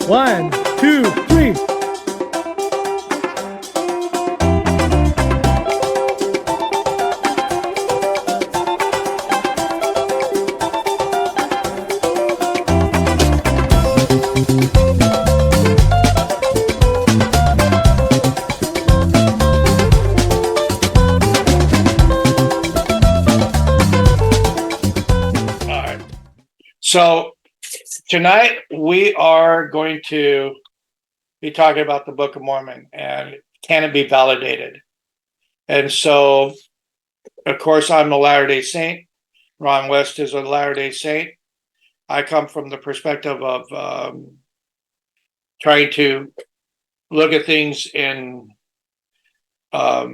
1, 2, 3. So tonight we are going to be talking about the Book of Mormon and can it be validated? And so, of course, I'm a Latter-day Saint. Ron West is a Latter-day Saint. I come from the perspective of trying to look at things in a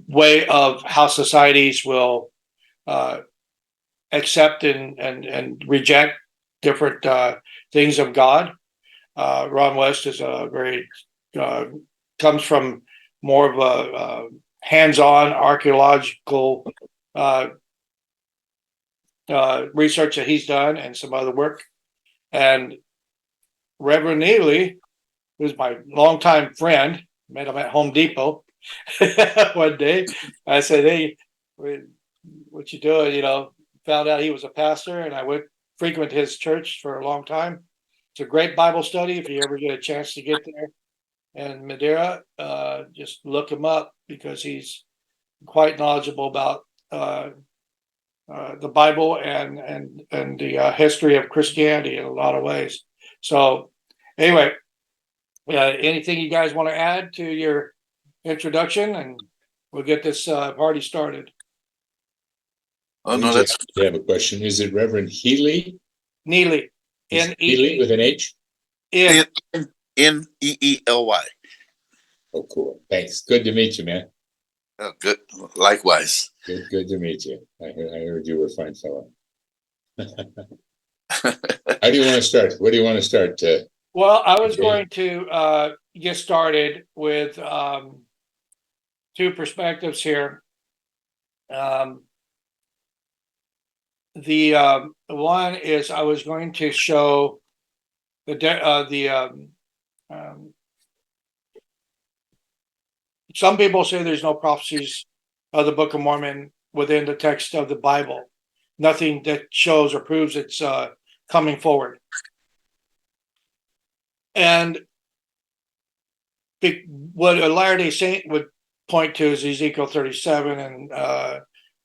way of how societies will accept and reject different things of God. Ron West is a very comes from more of a hands-on archaeological research that he's done and some other work. And Reverend Neely, who's my longtime friend, met him at Home Depot one day. I said, "Hey, what you doing?" Found out he was a pastor, and I went frequent his church for a long time. It's a great Bible study if you ever get a chance to get there. And Madeira, just look him up because he's quite knowledgeable about the Bible and the history of Christianity in a lot of ways. So, anyway, anything you guys want to add to your introduction, and we'll get this party started. Oh no, that's. I have a question. Is it Reverend Neely? Neely with an H? Neely. Oh, cool. Thanks. Good to meet you, man. Oh, good. Likewise. Good to meet you. I heard you were a fine fellow. How do you want to start? What do you want to start? Well, I was going to get started with two perspectives here. The one is I was going to show some people say there's no prophecies of the Book of Mormon within the text of the Bible. Nothing that shows or proves it's coming forward. And what a Latter-day Saint would point to is Ezekiel 37 and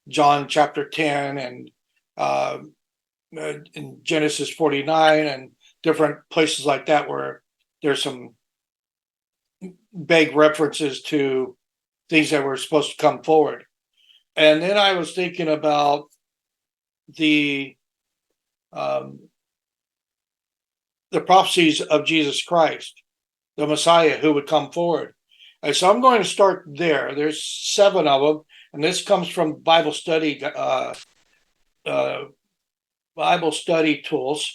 John chapter 10 and in Genesis 49 and different places like that where there's some vague references to things that were supposed to come forward. And then I was thinking about the prophecies of Jesus Christ, the Messiah who would come forward. And so I'm going to start there. There's 7 of them, and this comes from Bible study tools.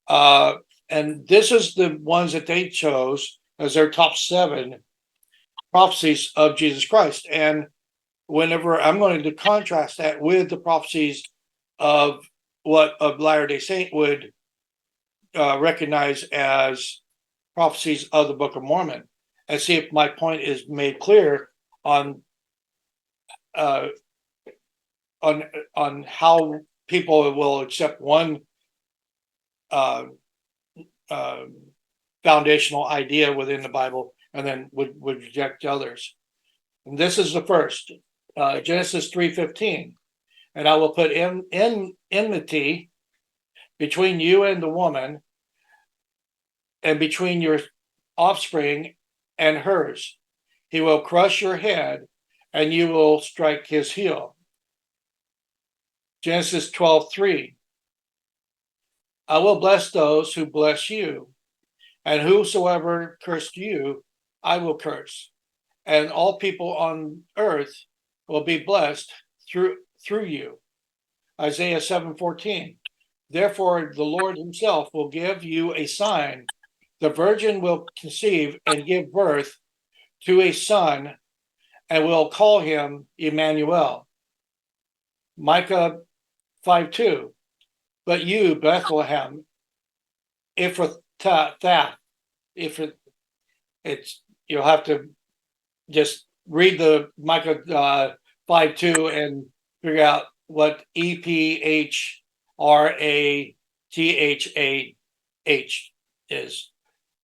And this is the ones that they chose as their top 7 prophecies of Jesus Christ. And whenever I'm going to contrast that with the prophecies of what a Latter-day Saint would recognize as prophecies of the Book of Mormon, and see if my point is made clear on how people will accept one foundational idea within the Bible and then would reject others. And this is the first, Genesis 3:15. And I will put enmity between you and the woman, and between your offspring and hers. He will crush your head, and you will strike his heel. Genesis 12:3. I will bless those who bless you, and whosoever cursed you, I will curse. And all people on earth will be blessed through you. Isaiah 7:14. Therefore, the Lord himself will give you a sign. The virgin will conceive and give birth to a son, and will call him Emmanuel. Micah 5:2. But you, Bethlehem, Tath. If it's you'll have to just read the Micah 5:2 and figure out what EPHRATHAH is.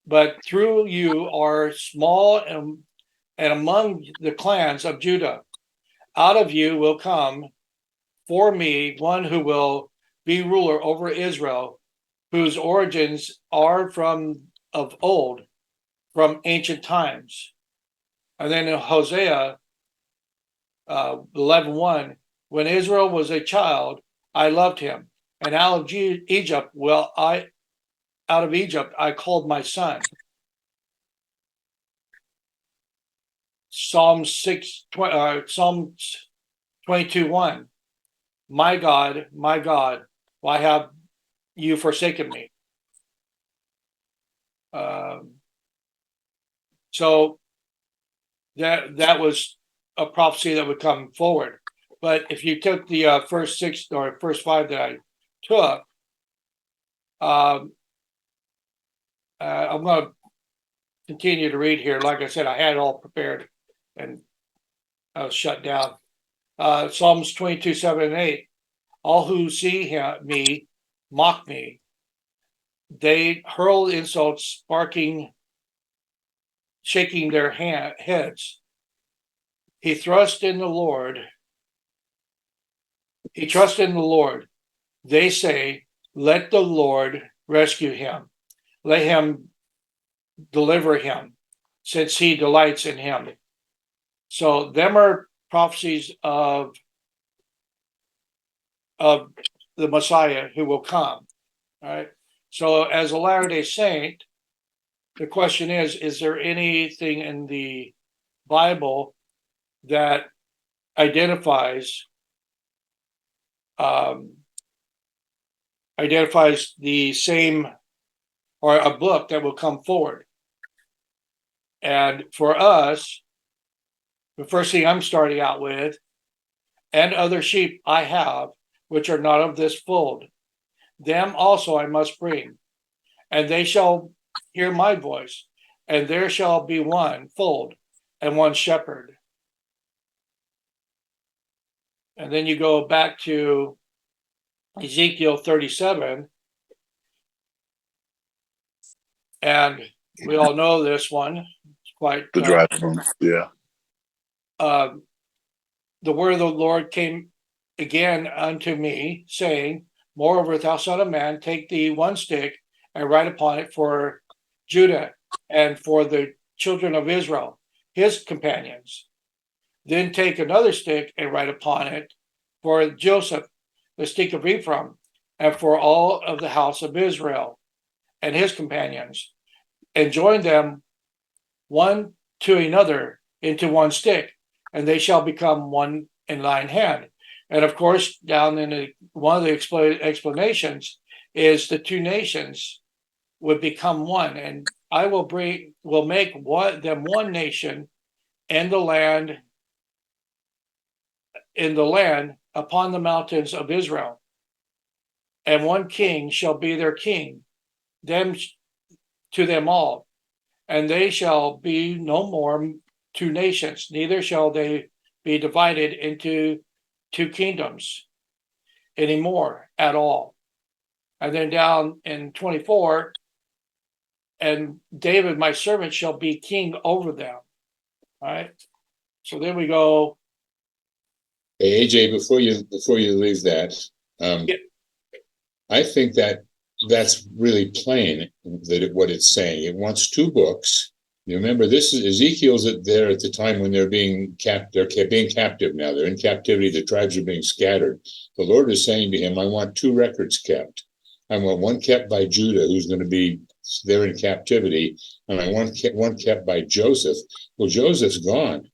But through you are small and among the clans of Judah. Out of you will come for me one who will be ruler over Israel, whose origins are from of old, from ancient times. And then in Hosea 11:1, when Israel was a child, I loved him, and out of Egypt, I called my son. Psalms 22:1, my God, why have you forsaken me? So that was a prophecy that would come forward. But if you took the first 6 or first 5 that I took, I'm going to continue to read here. Like I said, I had it all prepared and I was shut down. Psalms 22:7-8. All who see me mock me. They hurl insults, shaking their heads. He trusted in the Lord. They say, let the Lord rescue him. Let him deliver him, since he delights in him. So them are prophecies of the Messiah who will come. All right. So as a Latter-day Saint, the question is there anything in the Bible that identifies the same, or a book that will come forward? And for us, the first thing I'm starting out with, and other sheep I have, which are not of this fold, them also I must bring, and they shall hear my voice, and there shall be one fold and one shepherd. And then you go back to Ezekiel 37, and we all know this one. It's quite The dry bones. Yeah. The word of the Lord came again unto me, saying, moreover, thou son of man, take thee one stick and write upon it for Judah and for the children of Israel, his companions. Then take another stick and write upon it for Joseph, the stick of Ephraim, and for all of the house of Israel and his companions, and join them one to another into one stick, and they shall become one in thine hand. And of course, down in one of the explanations is the two nations would become one, and I will make them one nation in the land upon the mountains of Israel, and one king shall be their king, to them all, and they shall be no more two nations, neither shall they be divided into two kingdoms anymore at all. And then down in 24, and David, my servant, shall be king over them. All right. So then we go. Hey, AJ, before you leave that, I think that's really plain what it's saying. It wants two books. You remember, this is Ezekiel's there at the time when they're being captive now. They're in captivity. The tribes are being scattered. The Lord is saying to him, I want two records kept. I want one kept by Judah, who's going to be there in captivity, and I want one kept by Joseph. Well, Joseph's gone.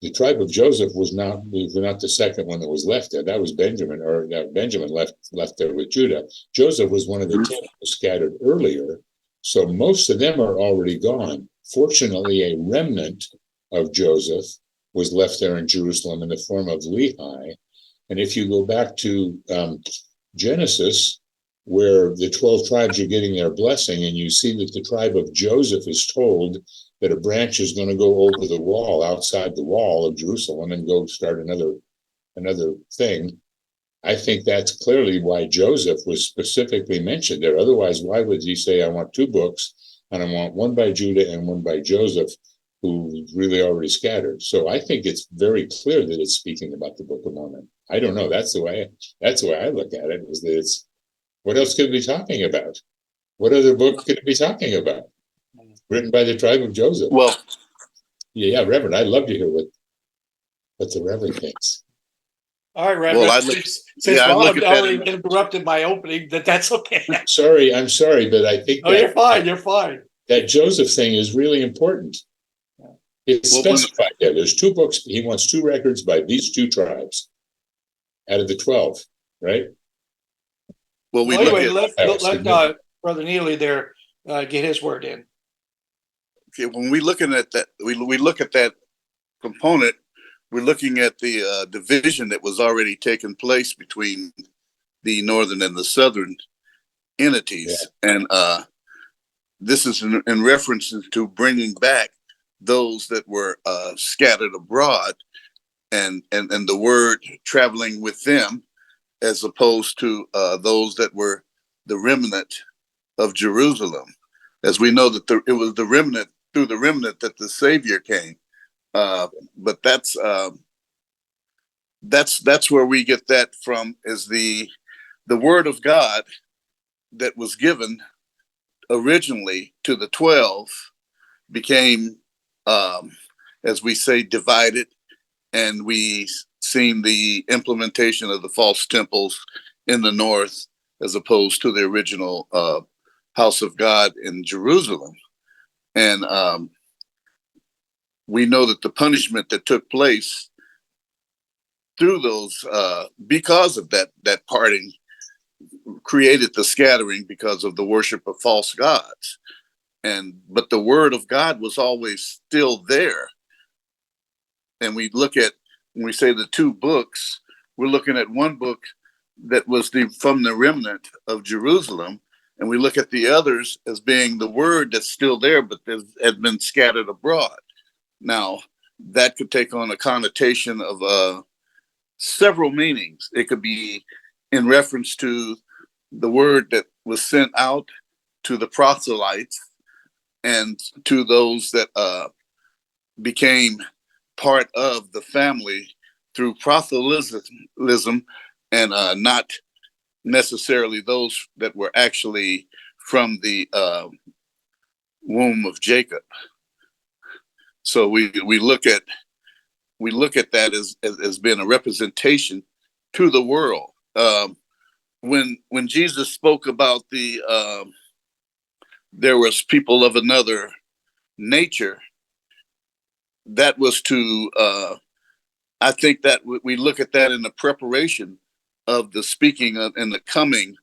The tribe of Joseph was not the second one that was left there. That was Benjamin, or Benjamin left there with Judah. Joseph was one of the 10 that was scattered earlier. So most of them are already gone. Fortunately, a remnant of Joseph was left there in Jerusalem in the form of Lehi. And if you go back to Genesis, where the 12 tribes are getting their blessing, and you see that the tribe of Joseph is told that a branch is going to go over the wall outside the wall of Jerusalem and go start another thing. I think that's clearly why Joseph was specifically mentioned there. Otherwise, why would he say, I want two books, and I want one by Judah and one by Joseph, who really already scattered? So I think it's very clear that it's speaking about the Book of Mormon. I don't know. That's the way I look at it, is that it's, what else could it be talking about? What other book could it be talking about? Written by the tribe of Joseph. Well, Yeah, Reverend, I'd love to hear what the Reverend thinks. All right, well, Reverend. Since I look Bob at that already interrupted my opening, that's okay. I'm sorry, but I think Oh, you're fine. You're fine. that Joseph thing is really important. It's specified there. There's two books. He wants two records by these two tribes out of the 12, right? well, we Well, look anyway, at let Brother Neely there get his word in. okay, when we looking at that, we look at that component. We're looking at the division that was already taking place between the northern and the southern entities, and this is in reference to bringing back those that were scattered abroad, and the word traveling with them, as opposed to those that were the remnant of Jerusalem. As we know that it was the remnant, through the remnant, that the Savior came. But that's where we get that from, is the word of God that was given originally to the 12 became, as we say, divided, and we seen the implementation of the false temples in the north, as opposed to the original house of God in Jerusalem. And we know that the punishment that took place through those, because of that parting, created the scattering because of the worship of false gods. But the word of God was always still there. And we look at, when we say the two books, we're looking at one book that was from the remnant of Jerusalem, and we look at the others as being the word that's still there, but has been scattered abroad. Now, that could take on a connotation of several meanings. It could be in reference to the word that was sent out to the proselytes and to those that became part of the family through proselytism, and not necessarily those that were actually from the womb of Jacob. So we look at that as being a representation to the world. When Jesus spoke about there was people of another nature, that was to I think that we look at that in the preparation of the speaking of, and the coming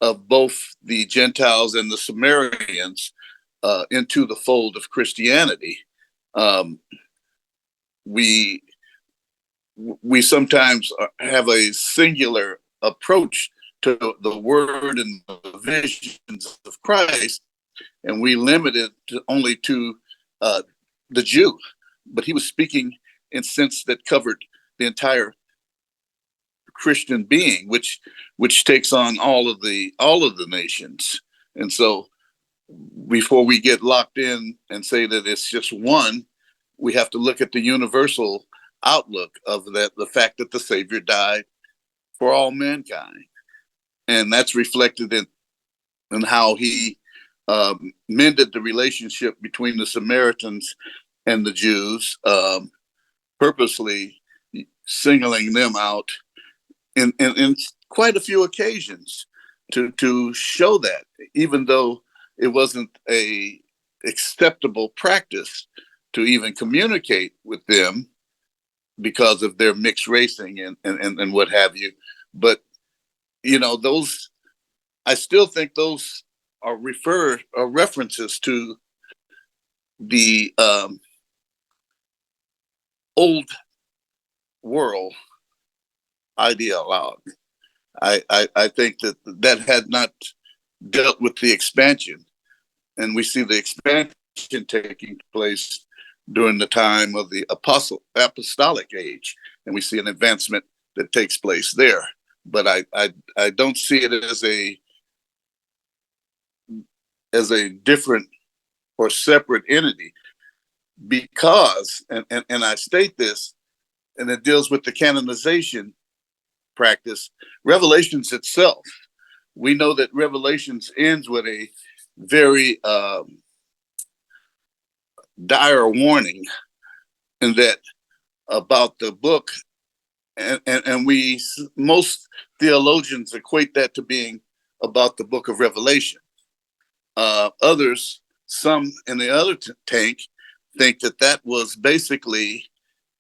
of both the Gentiles and the Samaritans into the fold of Christianity. We sometimes have a singular approach to the word and the visions of Christ, and we limit it only to the Jew. But he was speaking in sense that covered the entire Christian being, which takes on all of the nations. And so, before we get locked in and say that it's just one, we have to look at the universal outlook of that, the fact that the Savior died for all mankind, and that's reflected in how he mended the relationship between the Samaritans and the Jews, purposely singling them out in quite a few occasions to show that, even though it wasn't a acceptable practice to even communicate with them because of their mixed racing and what have you. But those, I still think those are references to the old world ideologue. I think that had not dealt with the expansion, and we see the expansion taking place during the time of the apostolic age, and we see an advancement that takes place there. But I don't see it as a different or separate entity, because and I state this, and it deals with the canonization practice. Revelations itself, we know that Revelations ends with a very dire warning, and that about the book, and we, most theologians equate that to being about the book of Revelation. Others, some in the other tank, think that was basically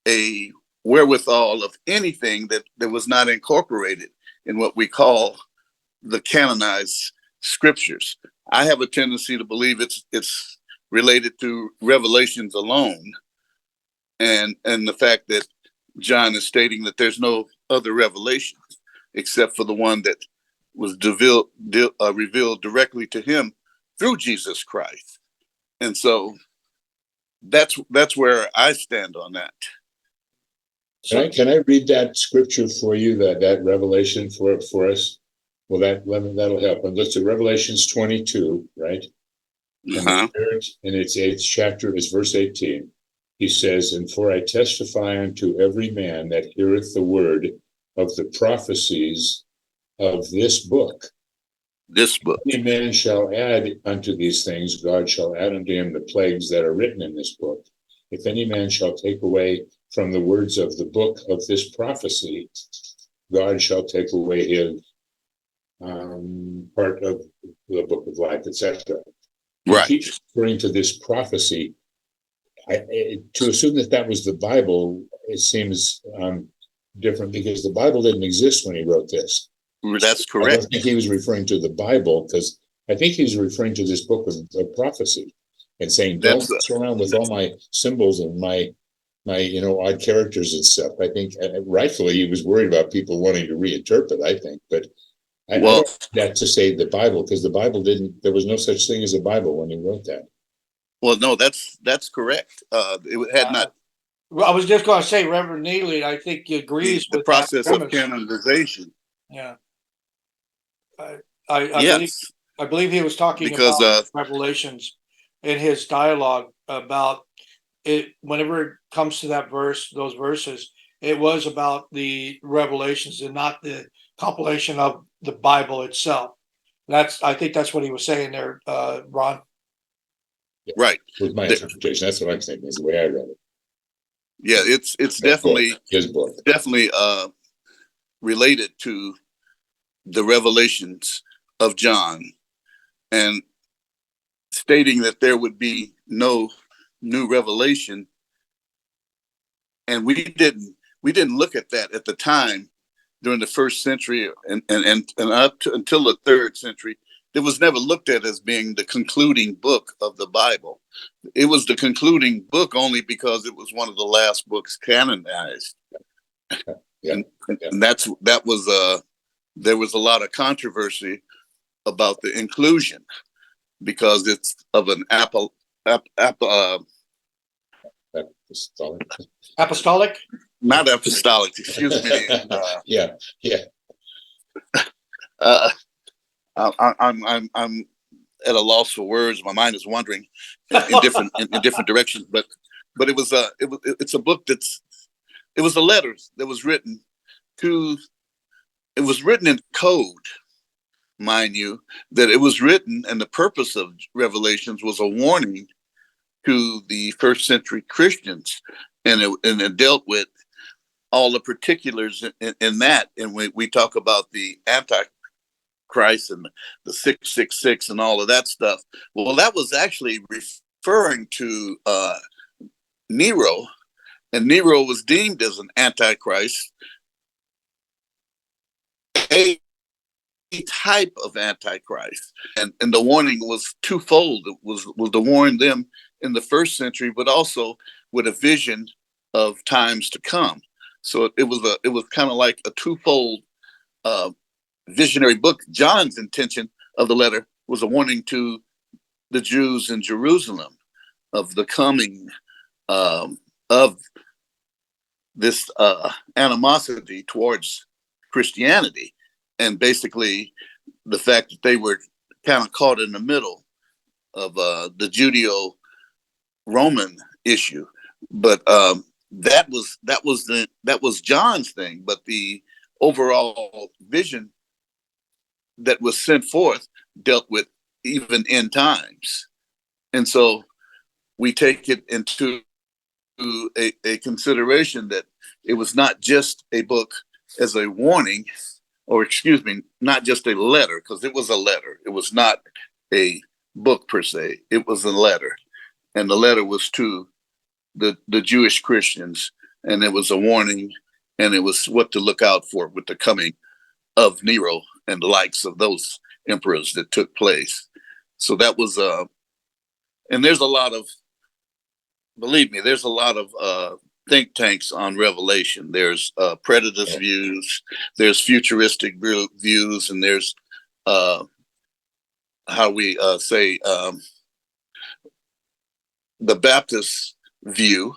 a wherewithal of anything that was not incorporated in what we call the canonized scriptures. I have a tendency to believe it's related to Revelations alone, and the fact that John is stating that there's no other revelation except for the one that was revealed directly to him through Jesus Christ. And so that's where I stand on that. Can I read that scripture for you, that revelation for us? Well, that'll help. And let's do Revelations 22, right? Uh-huh. And in its 8th chapter is verse 18. He says, "And for I testify unto every man that heareth the word of the prophecies of this book. This book. Any man shall add unto these things, God shall add unto him the plagues that are written in this book. If any man shall take away from the words of the book of this prophecy, God shall take away his part of the book of life," etc. Right. He keeps referring to this prophecy. To assume that was the Bible, it seems different, because the Bible didn't exist when he wrote this. That's correct. I don't think he was referring to the Bible, because I think he's referring to this book of prophecy and saying, don't mess around with all my symbols and my odd characters and stuff. I think rightfully he was worried about people wanting to reinterpret, I think, but I don't think that to say the Bible, because the Bible there was no such thing as a Bible when he wrote that. Well, no, that's correct. It had not. Well, I was just going to say, Reverend Neely, I think he agrees The with process that of canonization. Yeah. Yes. I believe he was talking Because about Revelations in his dialogue about it. Whenever it comes to those verses, it was about the revelations and not the compilation of the Bible itself. I think that's what he was saying there, Ron. Yeah, right. With my interpretation, that's what I'm saying, is the way I read it. Yeah, it's definitely his book. Definitely related to the revelations of John, and stating that there would be no new revelation. And we didn't look at that at the time during the first century and up to until the 3rd century. It was never looked at as being the concluding book of the Bible. It was the concluding book only because it was one of the last books canonized. Yeah. And there was a lot of controversy about the inclusion, because it's of an apostolic, not apostolic, excuse me. Yeah. I'm at a loss for words. My mind is wandering in different directions. But it's a book it was a letter that was written to. It was written in code, mind you, that it was written, and the purpose of Revelations was a warning to the 1st century Christians, and it dealt with all the particulars in that. And we talk about the Antichrist and the 666 and all of that stuff. Well, that was actually referring to Nero, and Nero was deemed as an Antichrist, a type of Antichrist, and the warning was twofold. It was to warn them in the 1st century, but also with a vision of times to come. So it was kind of like a twofold visionary book, John's intention of the letter was a warning to the Jews in Jerusalem of the coming of this animosity towards Christianity, and basically the fact that they were kind of caught in the middle of the Judeo-Roman issue. But that was John's thing. But the overall vision that was sent forth dealt with even end times, and so we take it into a consideration that it was not just a book as a warning, or excuse me, not just a letter, because it was a letter. It was not a book per se. It was a letter, and the letter was to the Jewish Christians, and it was a warning, and it was what to look out for with the coming of Nero and the likes of those emperors that took place. So that was and there's a lot of, believe me, there's a lot of think tanks on Revelation. There's preterist views, there's futuristic views, and there's how we say the Baptist view,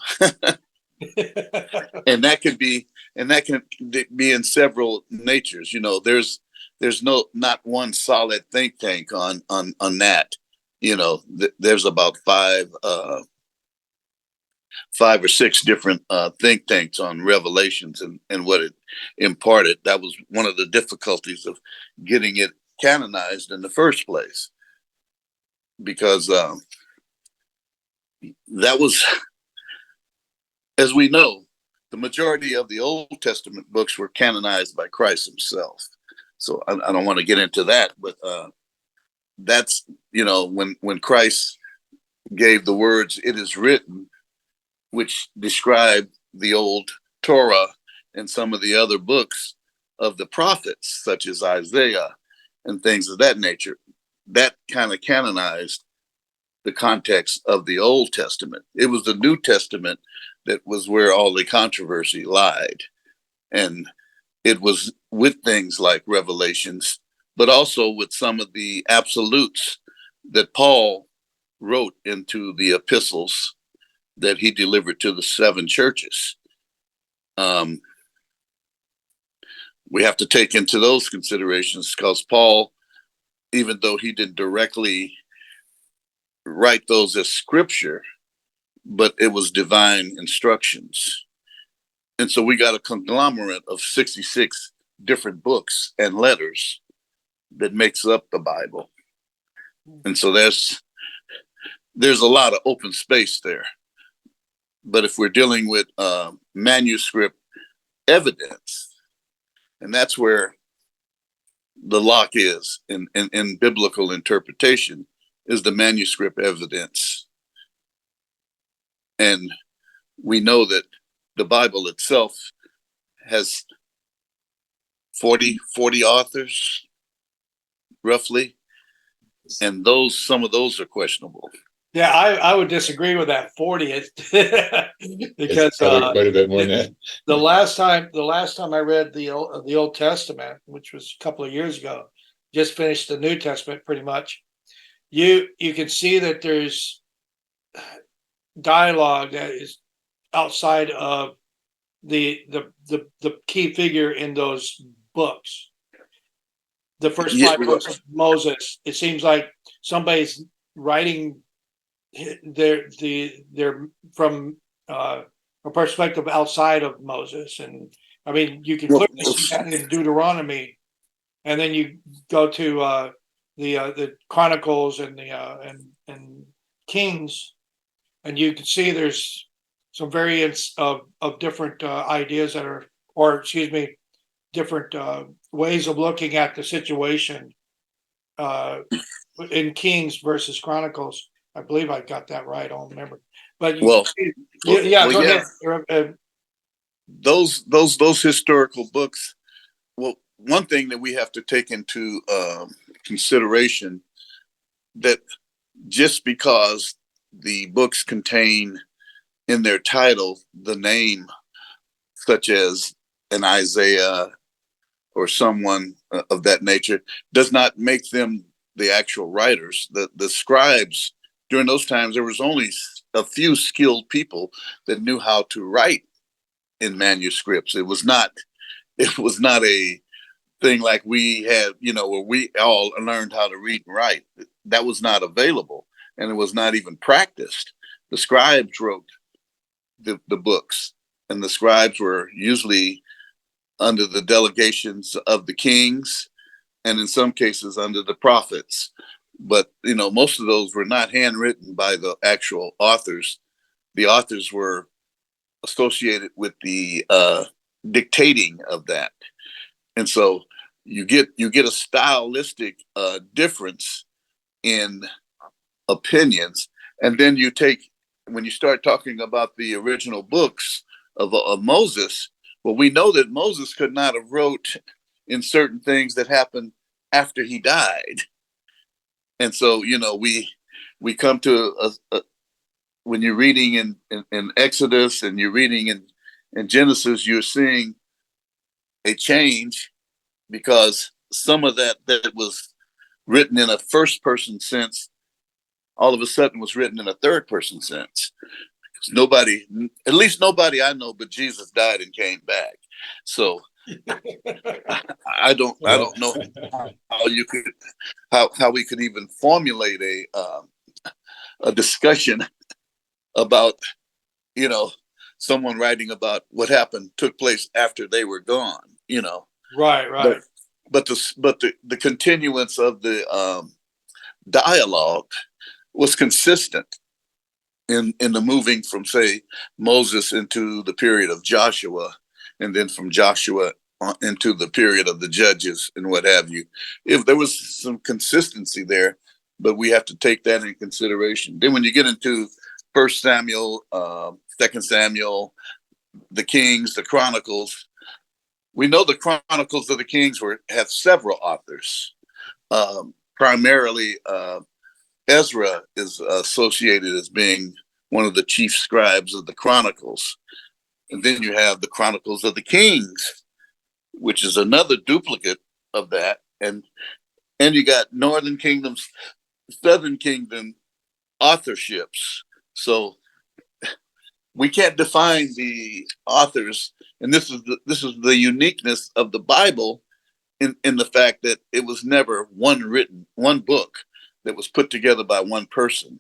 and that can be in several natures. You know, there's not one solid think tank on that. You know, there's about five or six different think tanks on Revelations and what it imparted. That was one of the difficulties of getting it canonized in the first place, because that was, as we know, the majority of the Old Testament books were canonized by Christ himself. So I don't want to get into that, but that's, you know, when Christ gave the words, "It is written," which describe the old Torah and some of the other books of the prophets, such as Isaiah and things of that nature, that kind of canonized the context of the Old Testament. It was the New Testament that was where all the controversy lied. And it was with things like Revelations, but also with some of the absolutes that Paul wrote into the epistles that he delivered to the 7 churches. We have to take into those considerations, because Paul, even though he didn't directly write those as scripture, but it was divine instructions. And so we got a conglomerate of 66 different books and letters that makes up the Bible. And so there's a lot of open space there. But if we're dealing with manuscript evidence, and that's where the lock is in biblical interpretation, is the manuscript evidence. And we know that the Bible itself has 40 authors, roughly, and some of those are questionable. Yeah, I would disagree with that 40 because quite a bit more than that. the last time I read the Old Testament, which was a couple of years ago, just finished the New Testament pretty much. You can see that there's dialogue that is outside of the key figure in those books. The first 5 books of Moses, it seems like somebody's writing they're from a perspective outside of Moses. And I mean, you can clearly see that in Deuteronomy, and then you go to the Chronicles and and Kings, and you can see there's some variants of different ideas that are, or excuse me, different ways of looking at the situation in Kings versus Chronicles. I believe I got that right. I don't remember, but go ahead. Those historical books. Well, one thing that we have to take into consideration, that just because the books contain in their title the name, such as an Isaiah or someone of that nature does not make them the actual writers. The scribes, during those times, there was only a few skilled people that knew how to write in manuscripts. It was not a thing like we had, where we all learned how to read and write. That was not available, and it was not even practiced. The scribes wrote the books, and the scribes were usually under the delegations of the kings, and in some cases under the prophets. But most of those were not handwritten by the actual authors. The authors were associated with the dictating of that, and so you get a stylistic difference in opinions. And then when you start talking about the original books of Moses, well, we know that Moses could not have wrote in certain things that happened after he died. And so, we come to when you're reading in Exodus and you're reading in Genesis, you're seeing a change, because some of that was written in a first person sense all of a sudden was written in a third person sense. Nobody, at least nobody I know, but Jesus died and came back. So I don't know how we could even formulate a discussion about someone writing about what took place after they were gone. Right. But the continuance of the dialogue was consistent in the moving from, say, Moses into the period of Joshua, and then from Joshua into the period of the judges and what have you. If there was some consistency there, but we have to take that in consideration. Then when you get into 1 Samuel, 2 Samuel, the Kings, the Chronicles, we know the Chronicles of the Kings have several authors. Primarily, Ezra is associated as being one of the chief scribes of the Chronicles. And then you have the Chronicles of the Kings, which is another duplicate of that. And you got Northern Kingdoms, Southern Kingdom authorships. So we can't define the authors. And this is the uniqueness of the Bible in the fact that it was never one book that was put together by one person.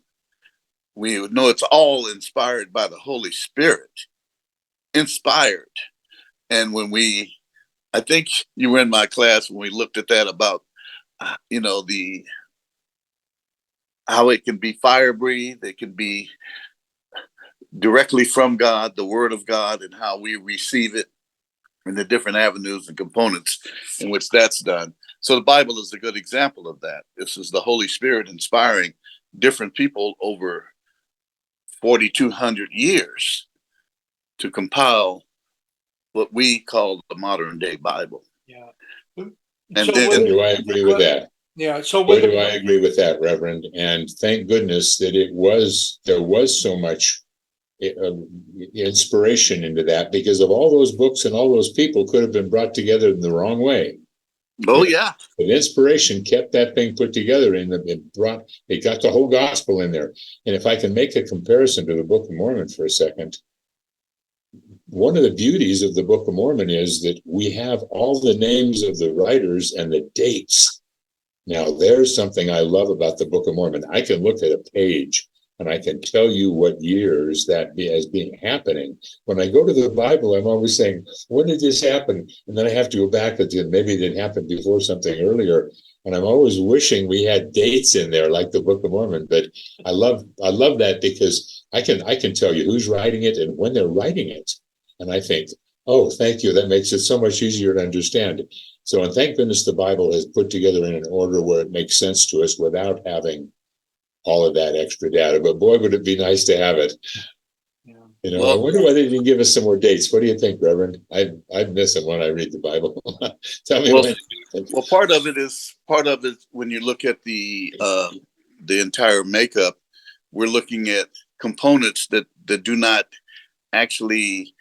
We know it's all inspired by the Holy Spirit. Inspired. And I think you were in my class when we looked at that about, how it can be fire breathed, it can be directly from God, the Word of God, and how we receive it in the different avenues and components in which that's done. So the Bible is a good example of that. This is the Holy Spirit inspiring different people over 4,200 years to compile what we call the modern day Bible. Yeah. And So then, Boy, do I agree with that. Yeah. So Boy, do I agree with that, Reverend. And thank goodness that there was so much inspiration into that, because of all those books and all those people could have been brought together in the wrong way. oh yeah, But inspiration kept that thing put together, and it got the whole gospel in there. And if I can make a comparison to the Book of Mormon for a second, one of the beauties of the Book of Mormon is that we have all the names of the writers and the dates. Now, there's something I love about the Book of Mormon. I can look at a page and I can tell you what years that as being happening. When I go to the Bible, I'm always saying, when did this happen? And then I have to go back and maybe it happened before something earlier. And I'm always wishing we had dates in there like the Book of Mormon. But I love that, because I can tell you who's writing it and when they're writing it. And I think, oh, thank you. That makes it so much easier to understand. So, and thank goodness the Bible is put together in an order where it makes sense to us without having all of that extra data. But boy, would it be nice to have it. Yeah. I wonder why they didn't give us some more dates. What do you think, Reverend? I'd miss it when I read the Bible. Tell me when. Well, part of it when you look at the entire makeup, we're looking at components that do not actually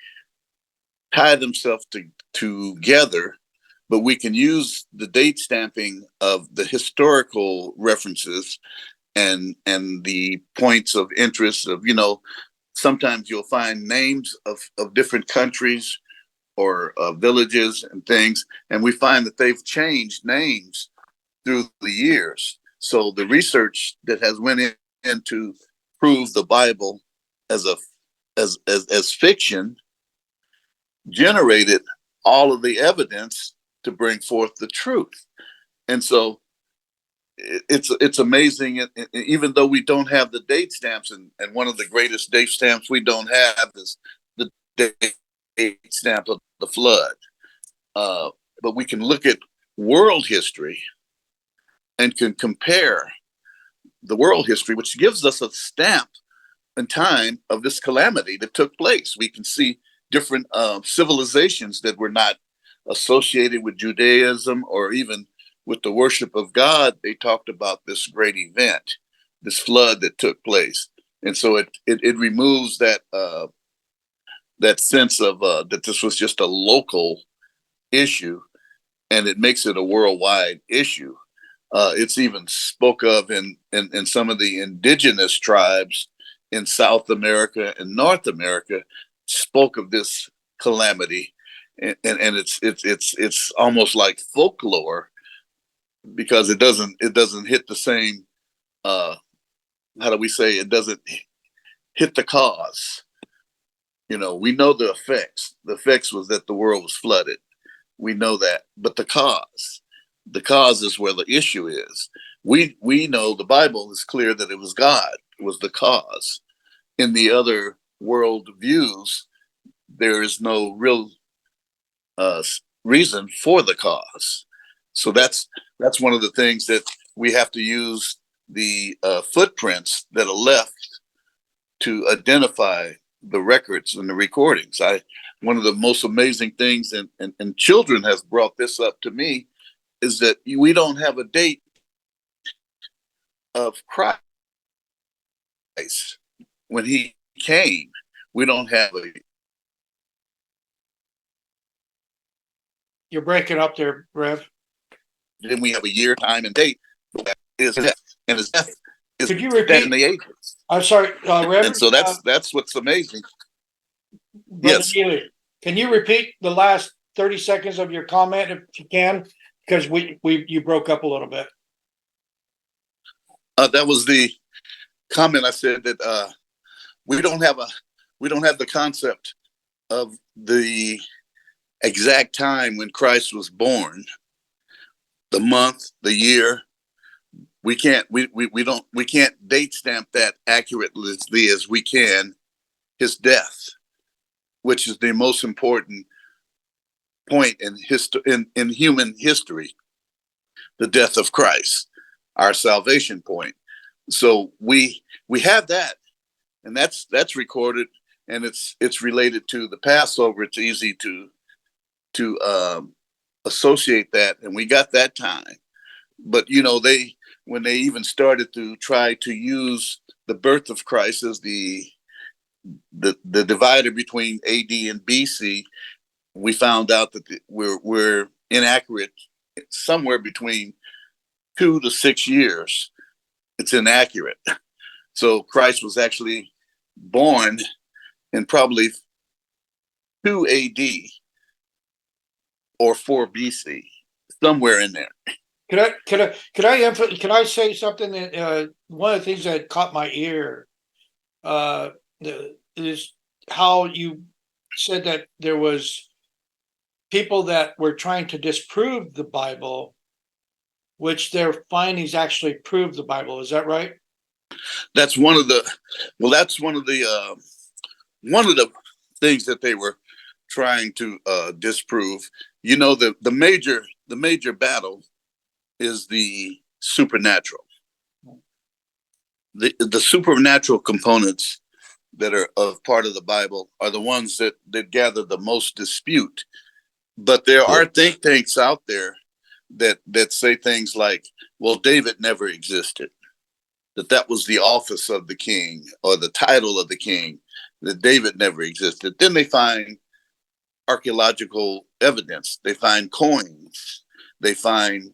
tie themselves together but we can use the date stamping of the historical references and the points of interest of, sometimes you'll find names of different countries or villages and things, and we find that they've changed names through the years. So the research that has went in to prove the Bible as fiction generated all of the evidence to bring forth the truth. And so it's amazing. Even though we don't have the date stamps, and one of the greatest date stamps we don't have is the date stamp of the flood. But we can look at world history and can compare the world history, which gives us a stamp in time of this calamity that took place. We can see different civilizations that were not associated with Judaism or even with the worship of God. They talked about this great event, this flood that took place. And so it removes that sense of that this was just a local issue, and it makes it a worldwide issue. It's even spoke of in some of the indigenous tribes in South America and North America, spoke of this calamity, and it's almost like folklore, because it doesn't hit the same. How do we say? It doesn't hit the cause. We know the effects. The effects was that the world was flooded. We know that, but the cause is where the issue is. We know the Bible is clear that it was God was the cause. In the other world views, there is no real reason for the cause. So that's one of the things that we have to use the footprints that are left to identify the records and the recordings. One of the most amazing things, and children has brought this up to me, is that we don't have a date of Christ when he came. We don't have a. You're breaking up there, Rev. Then we have a year, time, and date. His death, and his death is Could you repeat? in the ages. I'm sorry, Rev. And so that's what's amazing. Yes. Neely, can you repeat the last 30 seconds of your comment if you can? Because you broke up a little bit. That was the comment. I said that we don't have the concept of the exact time when Christ was born, the month, the year. We can't date stamp that accurately as we can his death, which is the most important point in human history, the death of Christ, our salvation point. So we have that, and that's recorded, and it's related to the Passover. It's easy to associate that, and we got that time. But when they even started to try to use the birth of Christ as the divider between AD and BC, we found out that we're inaccurate somewhere between 2 to 6 years. It's inaccurate. So Christ was actually born in probably 2 AD or 4 BC, somewhere in there. Can I say something that one of the things that caught my ear is how you said that there was people that were trying to disprove the Bible, which their findings actually proved the Bible. Is that right? That's one of the things that they were trying to disprove. The major battle is the supernatural. The supernatural components that are of part of the Bible are the ones that gather the most dispute. But there are think tanks out there that say things like, well, David never existed, that was the office of the king or the title of the king, that David never existed. Then they find archaeological evidence. They find coins. They find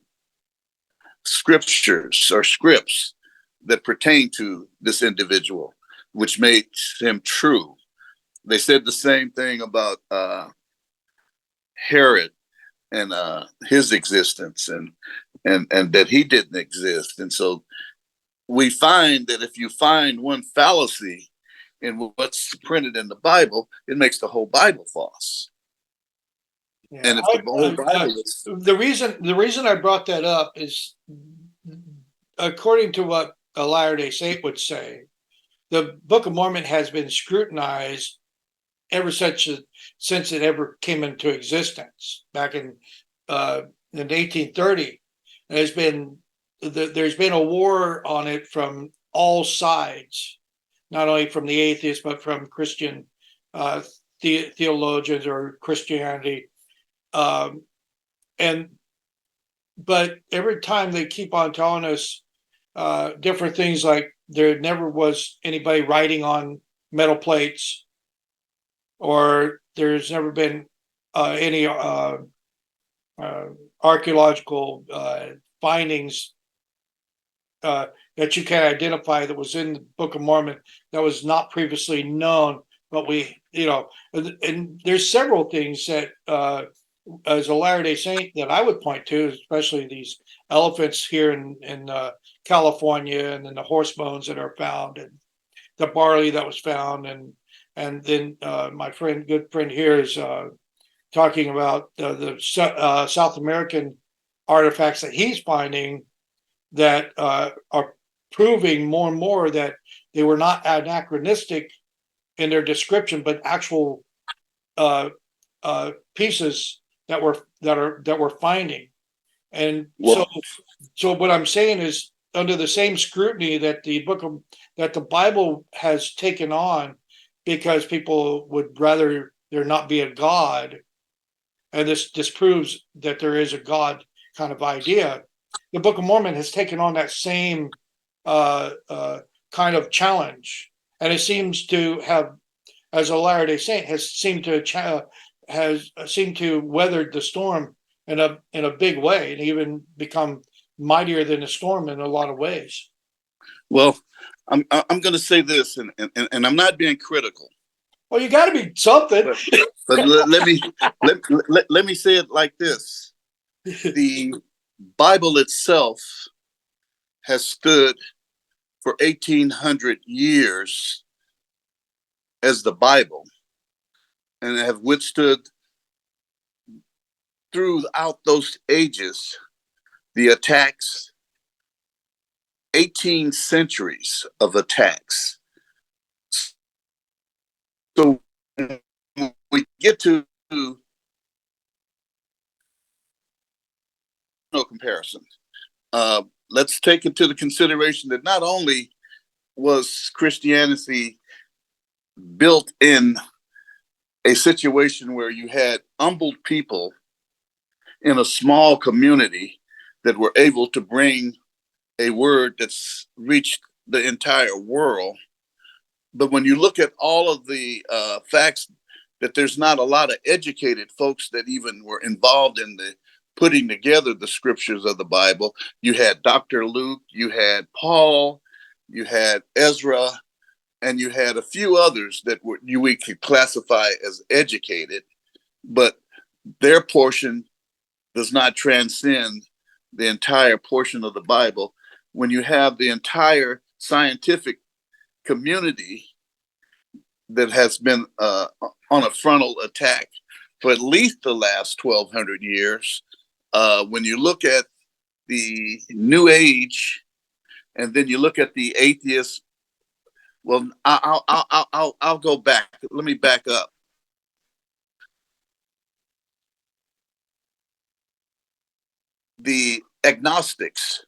scriptures or scripts that pertain to this individual, which makes him true. They said the same thing about Herod and his existence, and that he didn't exist. And so we find that if you find one fallacy in what's printed in the Bible, it makes the whole Bible false. Yeah, And if the whole Bible is, the reason I brought that up is, according to what a Latter-day Saint would say, the Book of Mormon has been scrutinized ever since it ever came into existence back in 1830. There's been a war on it from all sides, not only from the atheists but from Christian theologians or Christianity. But every time they keep on telling us different things, like there never was anybody writing on metal plates, or there's never been any archaeological findings that you can identify that was in the Book of Mormon that was not previously known. But and there's several things that as a Latter-day Saint that I would point to, especially these elephants here in California, and then the horse bones that are found, and the barley that was found, and then my good friend here is talking about the South American artifacts that he's finding that are proving more and more that they were not anachronistic in their description, but actual pieces that we're finding. And so what I'm saying is, under the same scrutiny that the Bible has taken on, because people would rather there not be a God, and this disproves that there is a God kind of idea, the Book of Mormon has taken on that same kind of challenge, and it seems to have, as a Latter-day Saint, has seemed to weather the storm in a big way, and even become mightier than the storm in a lot of ways. Well, I'm going to say this, and I'm not being critical. Well, you got to be something. But let me say it like this: the Bible itself has stood for 1,800 years as the Bible, and have withstood throughout those ages the attacks, 18 centuries of attacks. So when we get to no comparison, let's take into the consideration that not only was Christianity built in a situation where you had humbled people in a small community that were able to bring a word that's reached the entire world, but when you look at all of the facts, that there's not a lot of educated folks that even were involved in the putting together the scriptures of the Bible. You had Dr. Luke, you had Paul, you had Ezra, and you had a few others that we could classify as educated, but their portion does not transcend the entire portion of the Bible. When you have the entire scientific community that has been on a frontal attack for at least the last 1,200 years, when you look at the New Age, and then you look at the atheists, well, I'll go back. Let me back up. The agnostics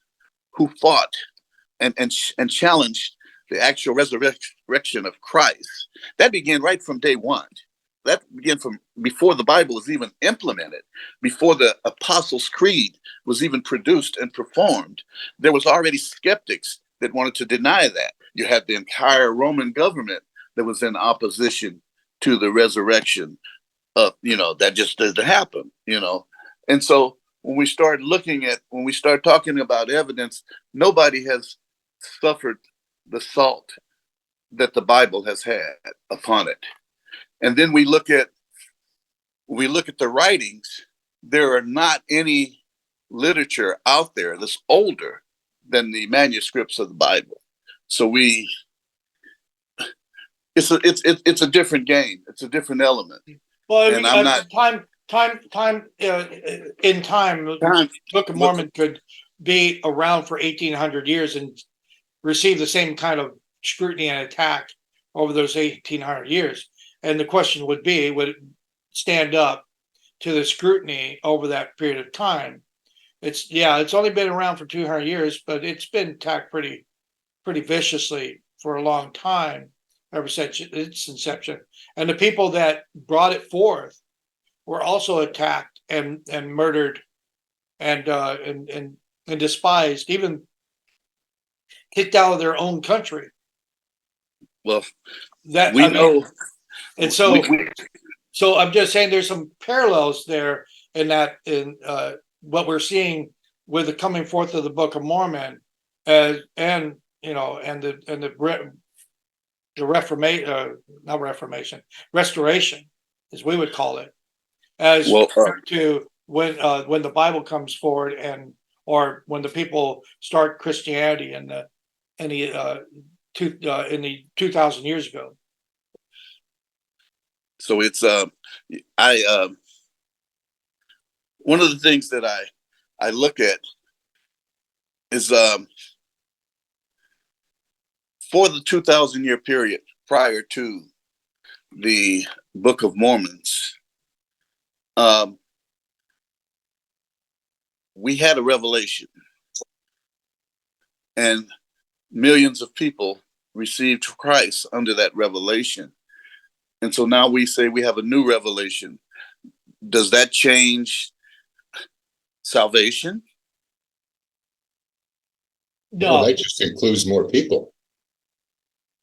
who fought and challenged the actual resurrection of Christ, that began right from day one. That began from before the Bible was even implemented, before the Apostles' Creed was even produced and performed. There was already skeptics that wanted to deny that. You had the entire Roman government that was in opposition to the resurrection. that just doesn't happen, And so when we start talking about evidence, nobody has suffered the salt that the Bible has had upon it. And then we look at the writings. There are not any literature out there that's older than the manuscripts of the Bible. So it's a different game. It's a different element. Well, and I'm not in time, the Book of Mormon could be around for 1,800 years and receive the same kind of scrutiny and attack over those 1,800 years. And the question would be, would it stand up to the scrutiny over that period of time? It's only been around for 200 years, but it's been attacked pretty viciously for a long time, ever since its inception. And the people that brought it forth were also attacked and murdered and despised, even kicked out of their own country. Well, that we know. And so so I'm just saying there's some parallels there in what we're seeing with the coming forth of the Book of Mormon, and the restoration, as we would call it, as to when the Bible comes forward, or when the people start Christianity in the 2,000 years ago. So it's one of the things that I look at is for the 2,000-year period prior to the Book of Mormons, we had a revelation, and millions of people received Christ under that revelation. And so now we say we have a new revelation. Does that change salvation? No, well, that just includes more people.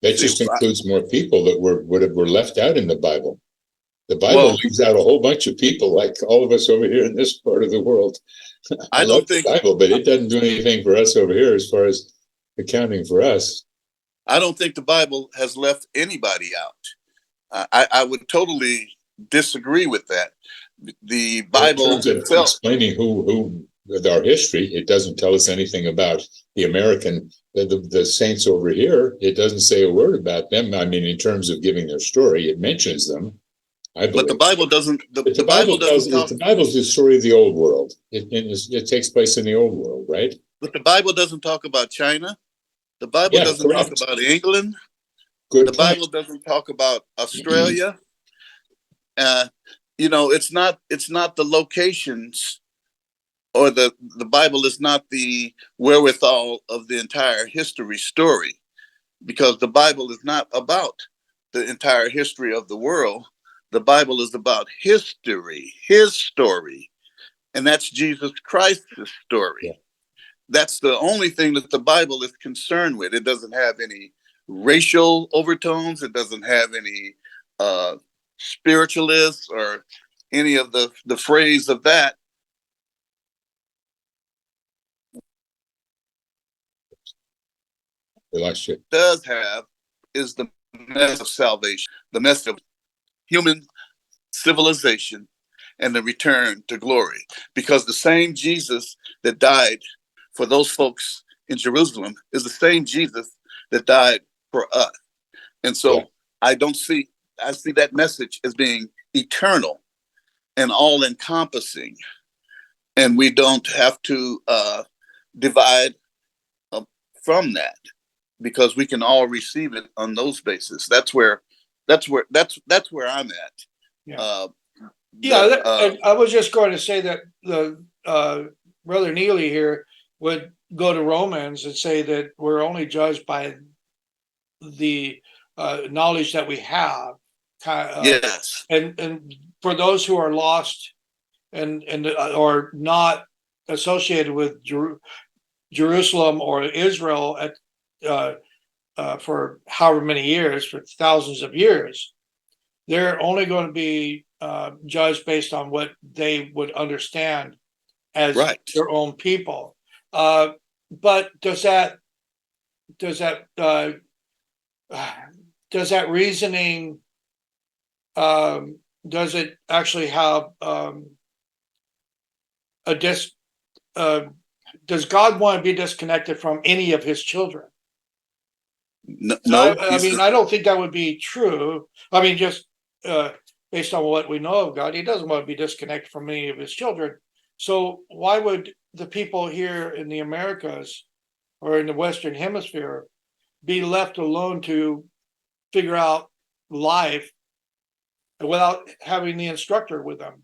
That just includes more people that were left out in the Bible. The Bible leaves out a whole bunch of people, like all of us over here in this part of the world. I love the Bible, but it doesn't do anything for us over here as far as accounting for us. I don't think the Bible has left anybody out. I would totally disagree with that. The Bible, in terms of explaining who our history, it doesn't tell us anything about the American, the saints over here. It doesn't say a word about them. I mean, in terms of giving their story, it mentions them. I believe. But the Bible doesn't. The Bible's the story of the old world. It takes place in the old world, right? But the Bible doesn't talk about China. The Bible doesn't talk about England. The Bible doesn't talk about Australia. It's not the locations, or the Bible is not the wherewithal of the entire history story, because the Bible is not about the entire history of the world. The Bible is about history, his story, and that's Jesus Christ's story. Yeah. That's the only thing that the Bible is concerned with. It doesn't have any racial overtones. It doesn't have any spiritualists or any of the phrase of that. It does have is the message of salvation, the message of human civilization and the return to glory. Because the same Jesus that died for those folks in Jerusalem is the same Jesus that died for us. And so I see that message as being eternal and all encompassing. And we don't have to divide from that, because we can all receive it on those bases. That's where I'm at. I was just going to say that the Brother Neely here would go to Romans and say that we're only judged by the knowledge that we have. Yes. And for those who are lost and or not associated with Jerusalem or Israel for however many years, for thousands of years, they're only going to be judged based on what they would understand as Right. their own people. But does that reasoning, does it actually have a does God want to be disconnected from any of his children? No, I mean, I don't think that would be true. I mean, just based on what we know of God, he doesn't want to be disconnected from any of his children. So why would the people here in the Americas or in the Western Hemisphere be left alone to figure out life without having the instructor with them?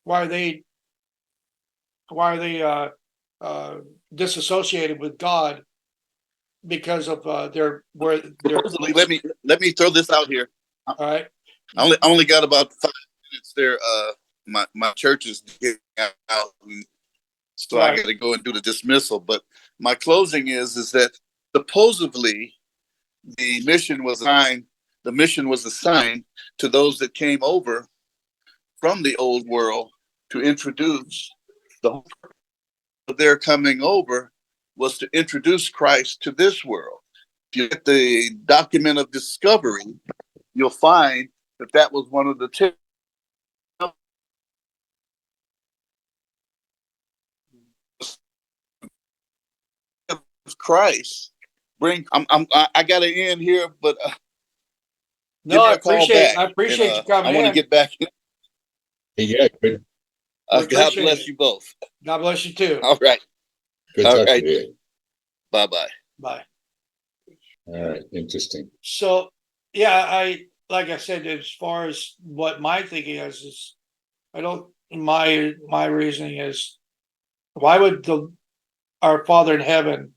Why are they disassociated with God because of their where their supposedly, let me throw this out here. all right. I only got about 5 minutes there. My church is getting out, and so I Right. got to go and do the dismissal. But my closing is that supposedly the mission was assigned. The mission was assigned to those that came over from the old world to introduce the whole purpose of their coming over was to introduce Christ to this world. If you get the document of discovery, you'll find that that was one of the Christ. I got to end here, but No, give me I a call appreciate back. I appreciate And you coming I want to in. get back in. Yeah, good, We God appreciate bless it. you both. God bless you too. All right. good All talk right. to you. Bye-bye. Bye. All right, interesting. So yeah, like I said, as far as what my thinking is I don't my reasoning is why would our Father in heaven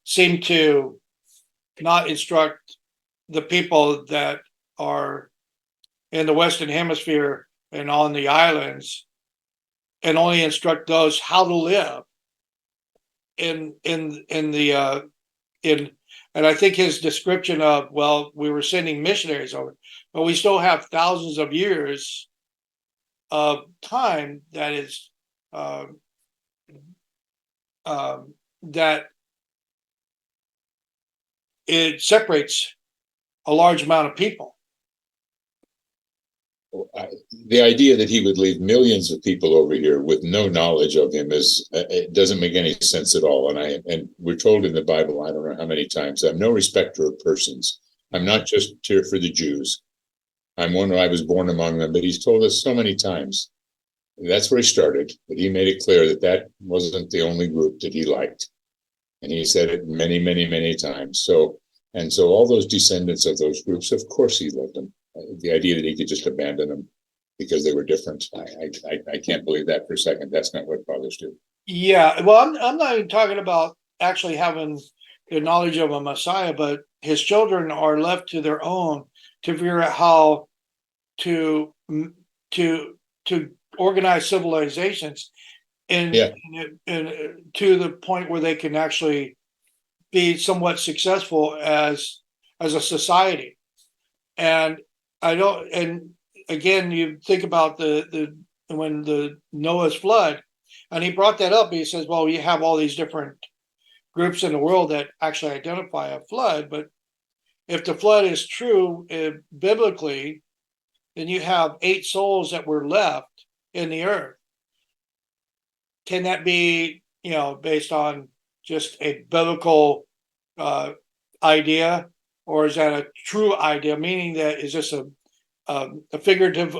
seem to not instruct the people that are in the Western Hemisphere and on the islands and only instruct those how to live in the in and I think his description of, well, we were sending missionaries over, but we still have thousands of years of time that is um, that it separates a large amount of people. The idea that he would leave millions of people over here with no knowledge of him is it doesn't make any sense at all. And we're told in the Bible, I don't know how many times, I'm no respecter of persons. I'm not just here for the Jews. I'm one who I was born among them, but he's told us so many times. That's where he started, but he made it clear that that wasn't the only group that he liked. And he said it many, many, many times. So all those descendants of those groups, of course he loved them. The idea that he could just abandon them because they were different, I can't believe that for a second. That's not what fathers do. Yeah, well, I'm not even talking about actually having the knowledge of a Messiah, but his children are left to their own to figure out how to to to organize civilizations and, Yeah. and to the point where they can actually be somewhat successful as a society. And I don't. And again, you think about the when the Noah's flood, and he brought that up. He says, "Well, you have all these different groups in the world that actually identify a flood, but if the flood is true biblically, then you have 8 souls that were left in the earth. Can that be, based on just a biblical uh, idea, or is that a true idea? Meaning that is this a figurative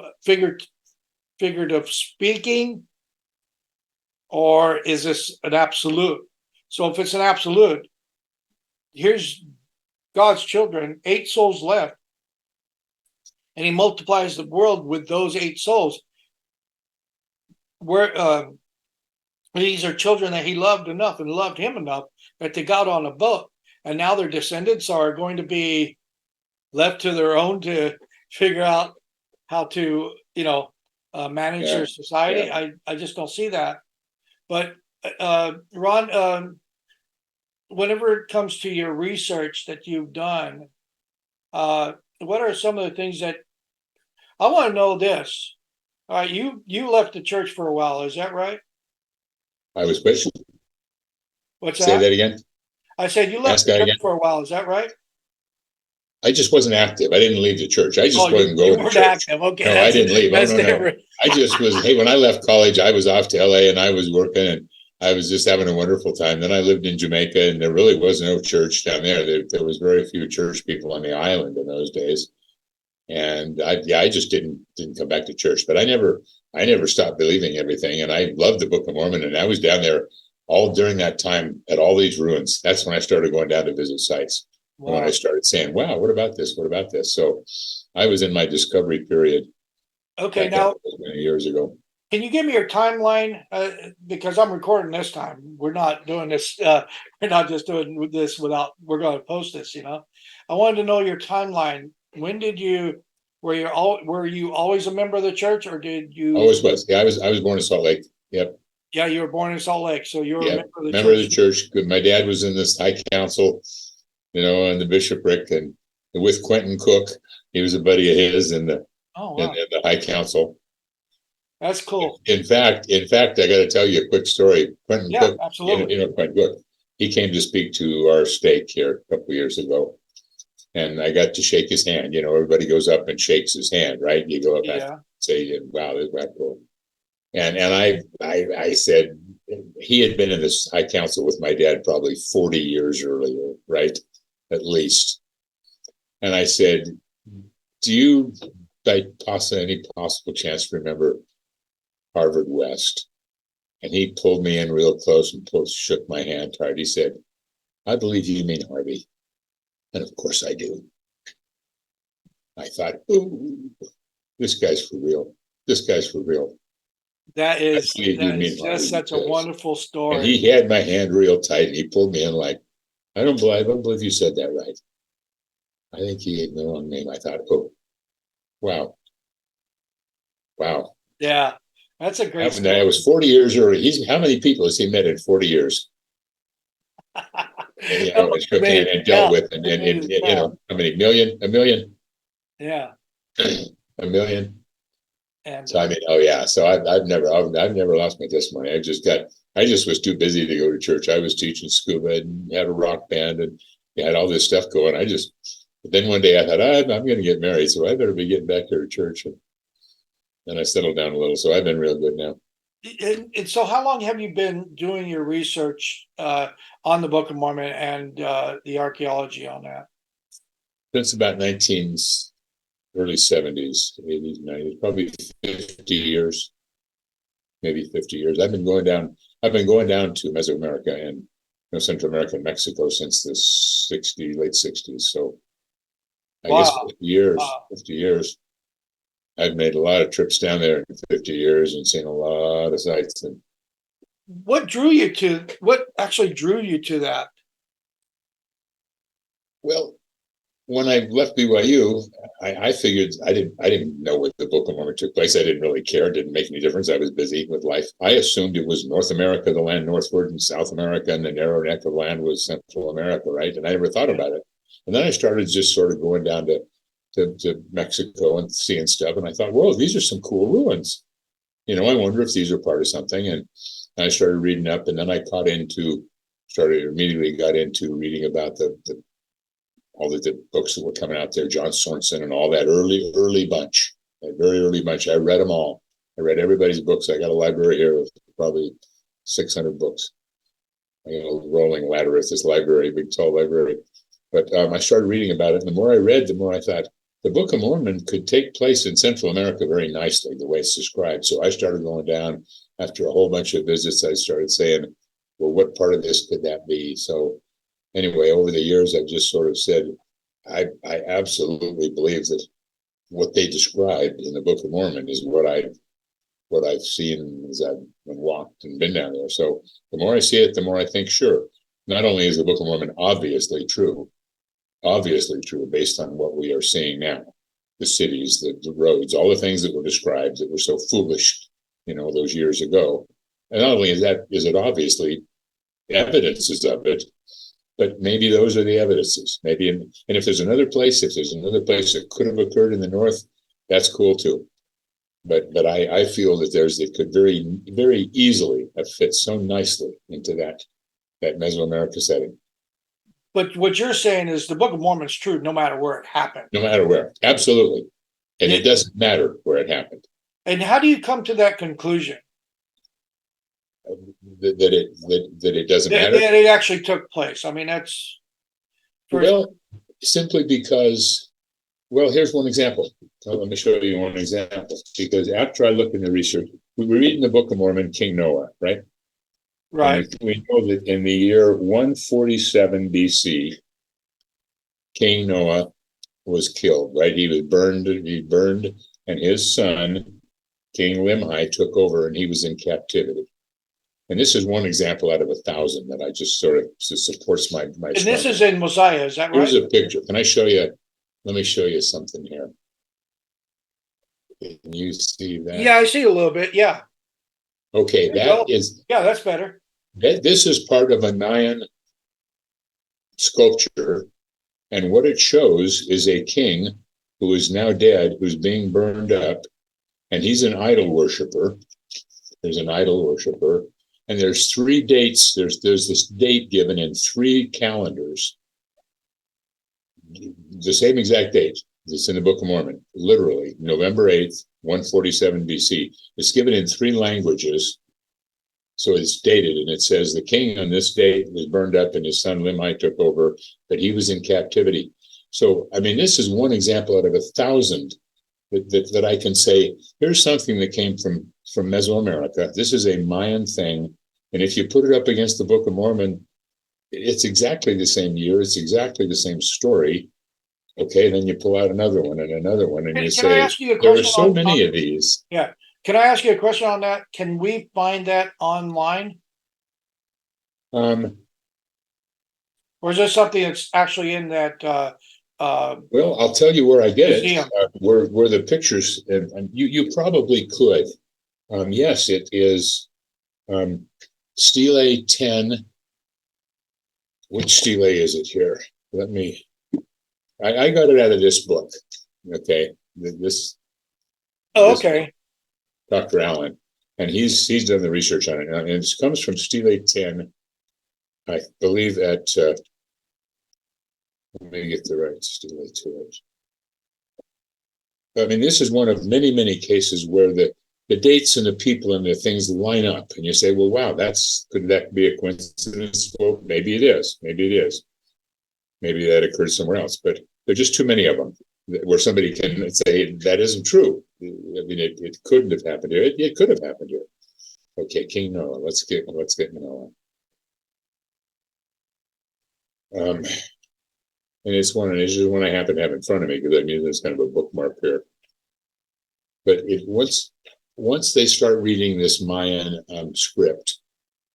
speaking, or is this an absolute? So if it's an absolute, here's God's children, 8 souls left, and He multiplies the world with those 8 souls. Where these are children that He loved enough and loved Him enough that they got on a boat, and now their descendants are going to be left to their own to figure out how to, manage their society. Yeah. I just don't see that. But Ron, whenever it comes to your research that you've done, what are some of the things that I want to know this. All right, you left the church for a while, is that right? I was questioned. What's Say that? that again. I said you left Ask the that church again. for a while, is that right? I just wasn't active. I didn't leave the church. I Oh, just you, wasn't you going to weren't church. active. Okay, No, I didn't leave. Oh, that's no, no. different. I just was, hey, when I left college, I was off to LA and I was working and I was just having a wonderful time. Then I lived in Jamaica and there really was no church down there. There was very few church people on the island in those days. And I just didn't come back to church. But I never stopped believing everything. And I loved the Book of Mormon. And I was down there all during that time at all these ruins. That's when I started going down to visit sites. And when I Wow. started saying, wow, what about this? What about this? So I was in my discovery period Okay, back now many years ago. can you give me your timeline? Because I'm recording this time. We're not doing this. We're not just doing this without. We're going to post this. I wanted to know your timeline. When did you? Were you always a member of the church, or did you? Always was. Yeah, I was born in Salt Lake. Yep. Yeah, you were born in Salt Lake, so you were a Yep. member of the Member of the church. church. My dad was in this high council, and the bishopric, and with Quentin Cook, he was a buddy of his in the Oh in, wow, in the high council. that's cool. In fact, I got to tell you a quick story. Quentin Yeah, Cook, absolutely. Quentin Cook, he came to speak to our stake here a couple of years ago, and I got to shake his hand. Everybody goes up and shakes his hand, right? You go up and Yeah. say, "Wow, this is cool." And I said he had been in this high council with my dad probably 40 years earlier, right? At least. And I said, do you by any possible chance remember Harvard West? And he pulled me in real close and shook my hand hard. He said, I believe you mean Harvey. And of course I do. I thought, ooh, this guy's for real. This guy's for real. That I is believe you that mean is just Harvey such a because. wonderful And story. he had my hand real tight and he pulled me in like, I don't believe you said that right. I think he gave me the wrong name. I thought, oh, wow. Wow. Yeah, that's a great I story. was 40 years early. How many people has he met in 40 years? And shook hand and dealt with, and how many million? A million? Yeah, A million? and So I mean, oh yeah. So I've never lost my testimony. I just was too busy to go to church. I was teaching scuba and had a rock band and had all this stuff going. But then one day I thought, I'm going to get married, so I better be getting back here to church. And I settled down a little. So I've been real good now. and so, how long have you been doing your research on the Book of Mormon and the archaeology on that? Since about early 70s, 80s, 90s, probably 50 years, maybe 50 years. I've been going down to Mesoamerica and Central America and Mexico since the late 60s. So I guess Wow. 50 years. I've made a lot of trips down there in 50 years and seen a lot of sites. And What actually drew you to that? well, when I left BYU, I figured I didn't know where the Book of Mormon took place. I didn't really care. It didn't make any difference. I was busy with life. I assumed it was North America, the land northward, and South America, and the narrow neck of land was Central America, right? And I never thought about it. And then I started just sort of going down to Mexico and seeing stuff. And I thought, whoa, these are some cool ruins. I wonder if these are part of something. And I started reading up, and then I immediately got into reading about all the books that were coming out there, John Sorensen and all that early bunch, that very early bunch. I read them all. I read everybody's books. I got a library here of probably 600 books. I got a rolling ladder at this library, big tall library. But I started reading about it. And the more I read, the more I thought the Book of Mormon could take place in Central America very nicely, the way it's described. So I started going down after a whole bunch of visits. I started saying, well, what part of this could that be? So anyway, over the years, I've just sort of said, I absolutely believe that what they described in the Book of Mormon is what I've seen as I've walked and been down there. So the more I see it, the more I think, sure, not only is the Book of Mormon obviously true based on what we are seeing now, the cities, the roads, all the things that were described that were so foolish, those years ago. And not only is it obviously evidences of it, but maybe those are the evidences. Maybe, and if there's another place that could have occurred in the north, That's cool too. But I feel that it could very easily have fit so nicely into that Mesoamerica setting. But what you're saying is the Book of Mormon is true no matter where it happened. No matter where. Absolutely. And it doesn't matter where it happened. And how do you come to that conclusion? That it doesn't That matter. it actually took place. I mean, that's Well, simply because, well, here's one example. Let me show you one example. Because after I looked into research, we were reading the Book of Mormon, King Noah, right? right. And we know that in the year 147 BC, King Noah was killed, right? He burned, and his son, King Limhi, took over and he was in captivity. And this is one example out of 1,000 that I just sort of supports my. And this is in Mosiah, is that right? Here's a picture. Can I show you? Let me show you something here. Can you see that? Yeah, I see a little bit. Yeah. Okay, yeah, that's better. This is part of a Mayan sculpture, and what it shows is a king who is now dead, who's being burned up, and he's an idol worshiper. There's an idol worshiper, and there's 3 dates. There's this date given in 3 calendars, the same exact date. It's in the Book of Mormon, literally November 8th, 147 BC. It's given in 3 languages. So it's dated, and it says the king on this date was burned up and his son Limhi took over, but he was in captivity. So, I mean, this is one example out of 1,000 that I can say, here's something that came from Mesoamerica. This is a Mayan thing. And if you put it up against the Book of Mormon, it's exactly the same year. It's exactly the same story. Okay, then you pull out another one and another one, and you say, there are so many of these. Yeah. Can I ask you a question on that? Can we find that online? Or is there something that's actually in that? Well, I'll tell you where I get museum? it. Where the pictures, and you probably could. Yes, it is Stele 10. Which stele is it here? Let me. I got it out of this book. Okay, this. Oh, okay. Dr. Allen, and he's done the research on it, and it comes from Stele 10, I believe at. Let me get the right Stele to it. I mean, this is one of many cases where the dates and the people and the things line up, and you say, "Well, wow, could that be a coincidence?" Well, maybe it is. Maybe it is. Maybe that occurred somewhere else, but there are just too many of them where somebody can say that isn't true. I mean, it couldn't have happened here. It could have happened here. Okay, King Noah. Let's get Noah. And it's just one I happen to have in front of me because I mean there's kind of a bookmark here. But once they start reading this Mayan script,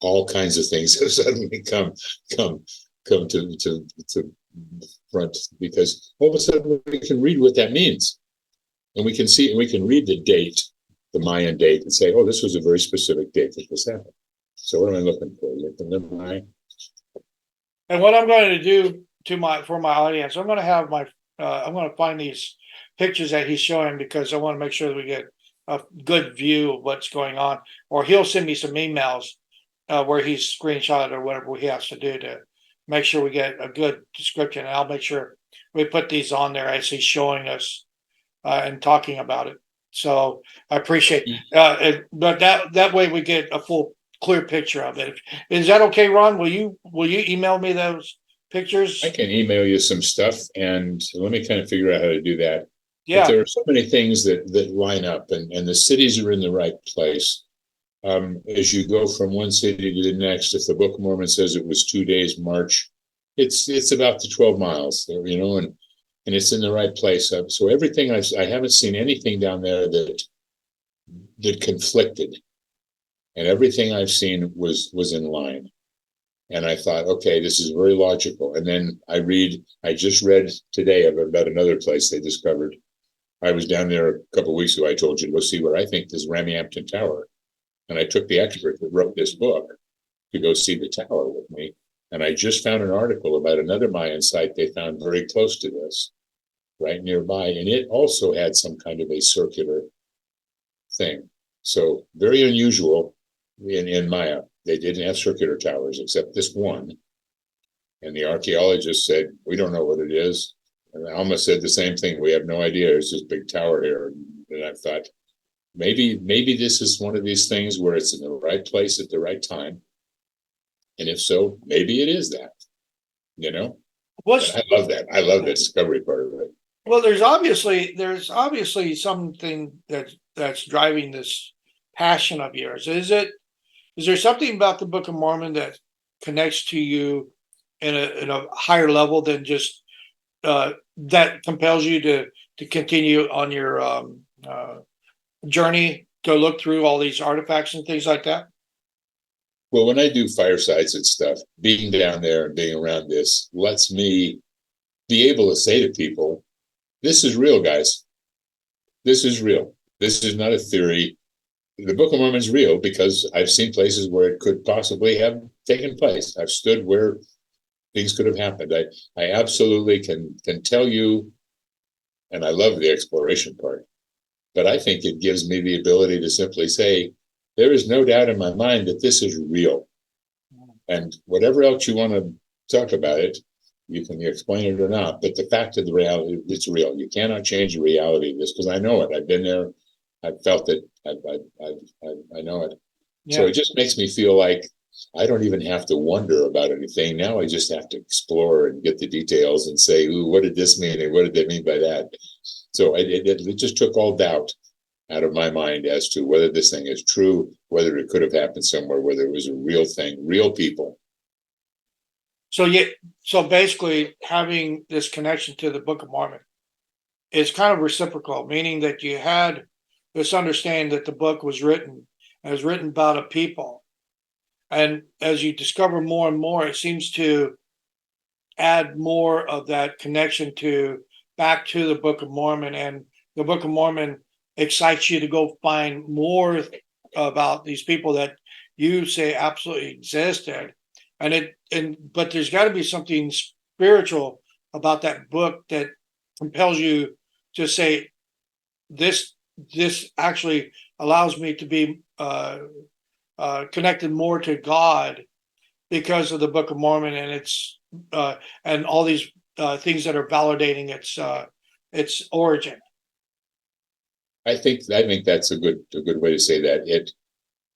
all kinds of things have suddenly come to front, because all of a sudden we can read what that means, and we can read the date, the Mayan date, and say, oh, this was a very specific date that this happened. So what am I looking for? And what I'm going to do for my audience, I'm going to have I'm going to find these pictures that he's showing, because I want to make sure that we get a good view of what's going on. Or he'll send me some emails where he's screenshot or whatever he has to do to make sure we get a good description. And I'll make sure we put these on there as he's showing us and talking about it. So I appreciate it. But that way we get a full, clear picture of it. Is that okay, Ron? Will you email me those pictures? I can email you some stuff, and let me kind of figure out how to do that. Yeah. But there are so many things that line up, and the cities are in the right place. As you go from one city to the next, if the Book of Mormon says it was 2 days march, it's about the 12 miles, and it's in the right place. So everything I haven't seen anything down there that conflicted, and everything I've seen was in line. And I thought, okay, this is very logical. And then I just read today about another place they discovered. I was down there a couple of weeks ago. I told you to go see where I think this Ramyampton Tower. And I took the expert that wrote this book to go see the tower with me. And I just found an article about another Mayan site they found very close to this. right nearby, and it also had some kind of a circular thing. So very unusual in Maya. They didn't have circular towers except this one. And the archaeologist said, we don't know what it is. And Alma said the same thing. We have no idea. There's this big tower here. And I thought, maybe this is one of these things where it's in the right place at the right time. And if so, maybe it is that, you know? What's, And I love that. I love the discovery part of it. well, there's obviously something that's driving this passion of yours. Is there something about the Book of Mormon that connects to you in a higher level than just that compels you to continue on your journey to look through all these artifacts and things like that? Well, when I do firesides and stuff, being down there and being around this lets me be able to say to people, this is real, guys. This is real. This is not a theory. The Book of Mormon is real because I've seen places where it could possibly have taken place. I've stood where things could have happened. I absolutely can tell you, and I love the exploration part, but I think it gives me the ability to simply say, there is no doubt in my mind that this is real. And whatever else you want to talk about it, you can explain it or not. But the fact of the reality, it's real. You cannot change the reality of this because I know it. I've been there. I've felt it. I know it. Yeah. So it just makes me feel like I don't even have to wonder about anything. Now I just have to explore and get the details and say, ooh, what did this mean? And what did they mean by that? So it just took all doubt out of my mind as to whether this thing is true, whether it could have happened somewhere, whether it was a real thing, real people. So basically having this connection to the Book of Mormon is kind of reciprocal, meaning that you had this understanding that the book was written about a people. And as you discover more and more, it seems to add more of that connection back to the Book of Mormon, and the Book of Mormon excites you to go find more about these people that you say absolutely existed. But there's got to be something spiritual about that book that compels you to say, this actually allows me to be connected more to God because of the Book of Mormon and its and all these things that are validating its origin. I think that's a good way to say that.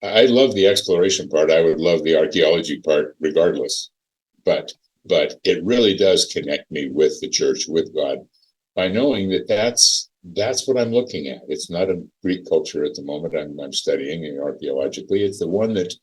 I love the exploration part. I would love the archaeology part regardless. But it really does connect me with the church, with God, by knowing that that's what I'm looking at. It's not a Greek culture at the moment I'm studying archaeologically. It's the one that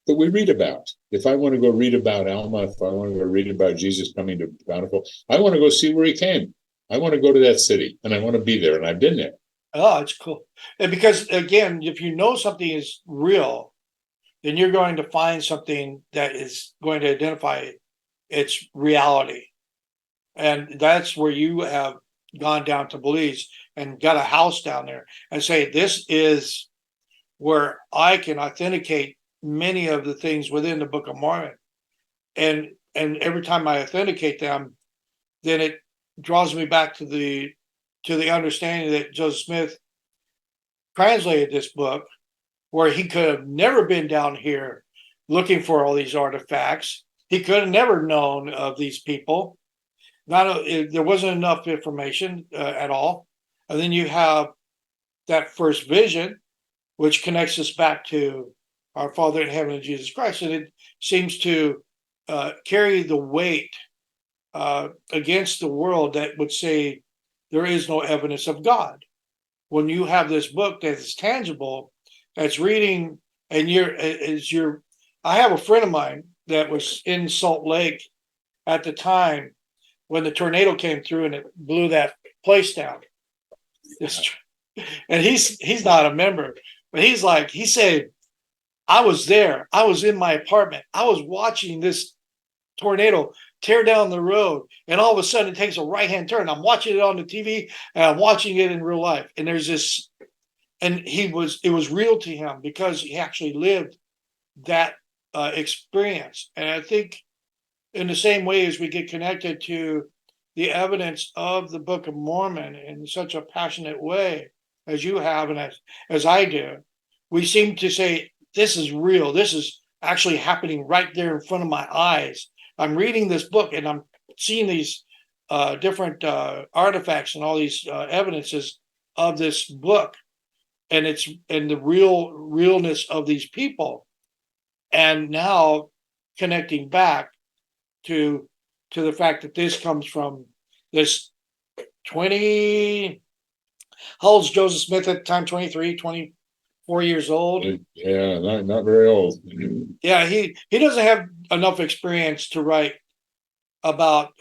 we read about. If I want to go read about Alma, if I want to go read about Jesus coming to Bountiful, I want to go see where he came. I want to go to that city and I want to be there. And I've been there. Oh, it's cool. And because again, if you know something is real, then you're going to find something that is going to identify its reality. And that's where you have gone down to Belize and got a house down there and say, this is where I can authenticate many of the things within the Book of Mormon. And every time I authenticate them, then it draws me back to the understanding that Joseph Smith translated this book, where he could have never been down here looking for all these artifacts. He could have never known of these people. There wasn't enough information at all. And then you have that first vision, which connects us back to our Father in heaven and Jesus Christ. And it seems to carry the weight against the world that would say there is no evidence of God. When you have this book that is tangible, that's reading, and I have a friend of mine that was in Salt Lake at the time when the tornado came through and it blew that place down. And he's not a member, but he said, I was there. I was in my apartment. I was watching this tornado tear down the road, and all of a sudden it takes a right-hand turn. I'm watching it on the TV and I'm watching it in real life. And there's this, and it was real to him because he actually lived that experience. And I think in the same way as we get connected to the evidence of the Book of Mormon in such a passionate way as you have and as I do, we seem to say, this is real. This is actually happening right there in front of my eyes. I'm reading this book and I'm seeing these different artifacts and all these evidences of this book, and it's and the realness of these people, and now connecting back to the fact that this comes from this 20, how old's Joseph Smith at the time? 23, 24 years old. Yeah, not very old. Yeah, he doesn't have enough experience to write about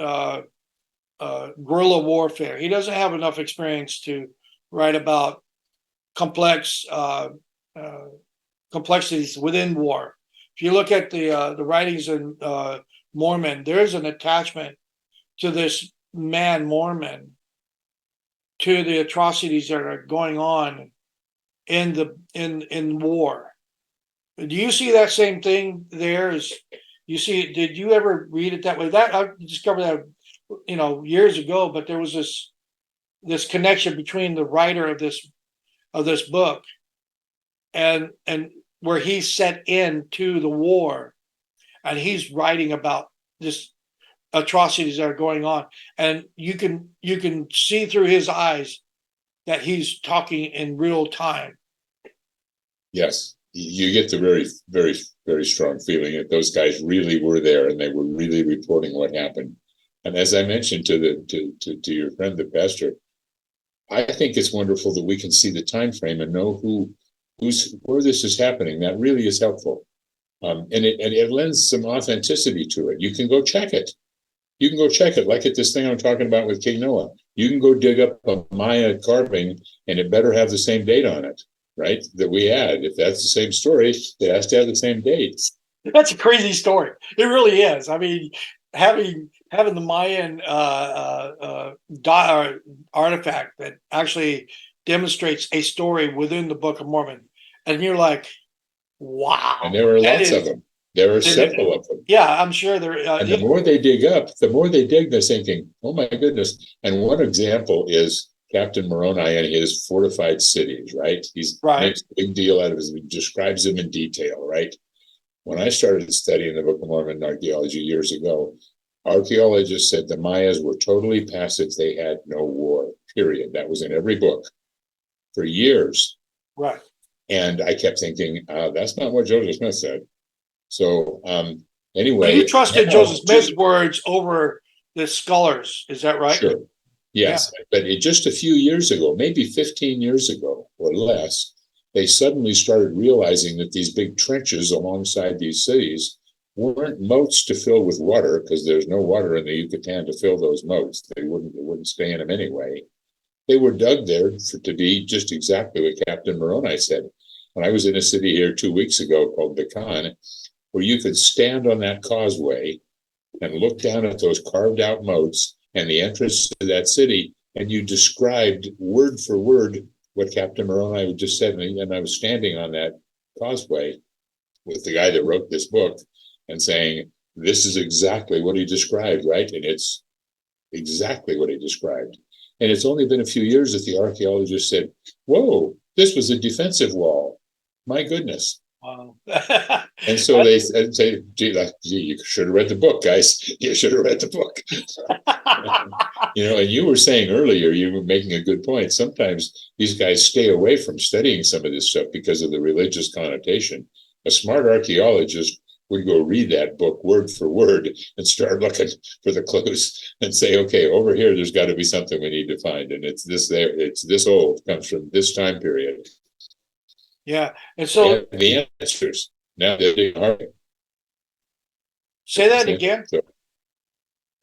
guerrilla warfare. He doesn't have enough experience to write about complex complexities within war. If you look at the writings in Mormon, there's an attachment to this man Mormon, to the atrocities that are going on in war. Do you see that same thing there? Is you see? Did you ever read it that way? That I discovered that years ago, but there was this connection between the writer of this book and where he's set into the war, and he's writing about this atrocities that are going on, and you can see through his eyes that he's talking in real time. Yes, you get the very, very, very strong feeling that those guys really were there and they were really reporting what happened. And as I mentioned to your friend, the pastor, I think it's wonderful that we can see the time frame and know where this is happening. That really is helpful, and it lends some authenticity to it. You can go check it. You can go check it, like at this thing I'm talking about with King Noah. You can go dig up a Maya carving, and it better have the same date on it, right? That we had. If that's the same story, it has to have the same date. That's a crazy story. It really is. I mean, having the Mayan artifact that actually demonstrates a story within the Book of Mormon, and you're like, wow. And there are lots of them. There are several of them. Yeah, I'm sure there. And the more they dig up, the more they dig, they're thinking, oh my goodness. And one example is Captain Moroni and his fortified cities, right? He's makes a big deal out of it. He describes them in detail, right? When I started studying the Book of Mormon archaeology years ago, archaeologists said the Mayas were totally passive. They had no war, period. That was in every book for years. Right. And I kept thinking, that's not what Joseph Smith said. So anyway. But you trusted Joseph Smith's words over the scholars, is that right? Sure. Yes. Yeah. But just a few years ago, maybe 15 years ago or less, they suddenly started realizing that these big trenches alongside these cities weren't moats to fill with water, because there's no water in the Yucatan to fill those moats. They wouldn't stay in them anyway. They were dug there to be just exactly what Captain Moroni said. When I was in a city here 2 weeks ago called Bacan, where you could stand on that causeway and look down at those carved out moats and the entrance to that city, and you described word for word what Captain Moroni just said. And I was standing on that causeway with the guy that wrote this book and saying, this is exactly what he described, right? And it's exactly what he described. And it's only been a few years that the archaeologist said, whoa, this was a defensive wall. My goodness. Wow. And so they say, gee, you should have read the book, guys. You should have read the book. And you were saying earlier, you were making a good point. Sometimes these guys stay away from studying some of this stuff because of the religious connotation. A smart archaeologist would go read that book word for word and start looking for the clues and say, okay, over here, there's got to be something we need to find. And it's this there, it's this old, comes from this time period. Yeah. And so the answers now they're being hard. Say that again. So,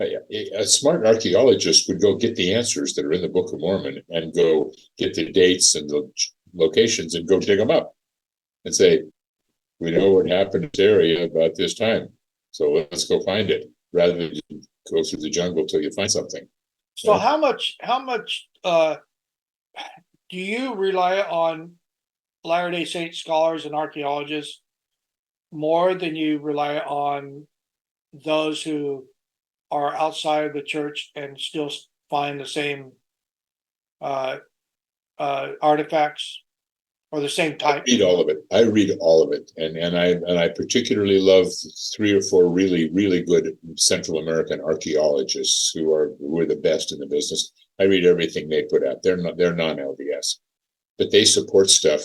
a smart archaeologist would go get the answers that are in the Book of Mormon and go get the dates and the locations and go dig them up and say, we know what happened in this area about this time, so let's go find it, rather than go through the jungle till you find something. So how much do you rely on Latter-day Saint scholars and archaeologists more than you rely on those who are outside of the church and still find the same artifacts or the same type? Read all of it. I read all of it, and I particularly love 3 or 4 really good Central American archaeologists who are the best in the business. I read everything they put out. They're non-LDS, but they support stuff.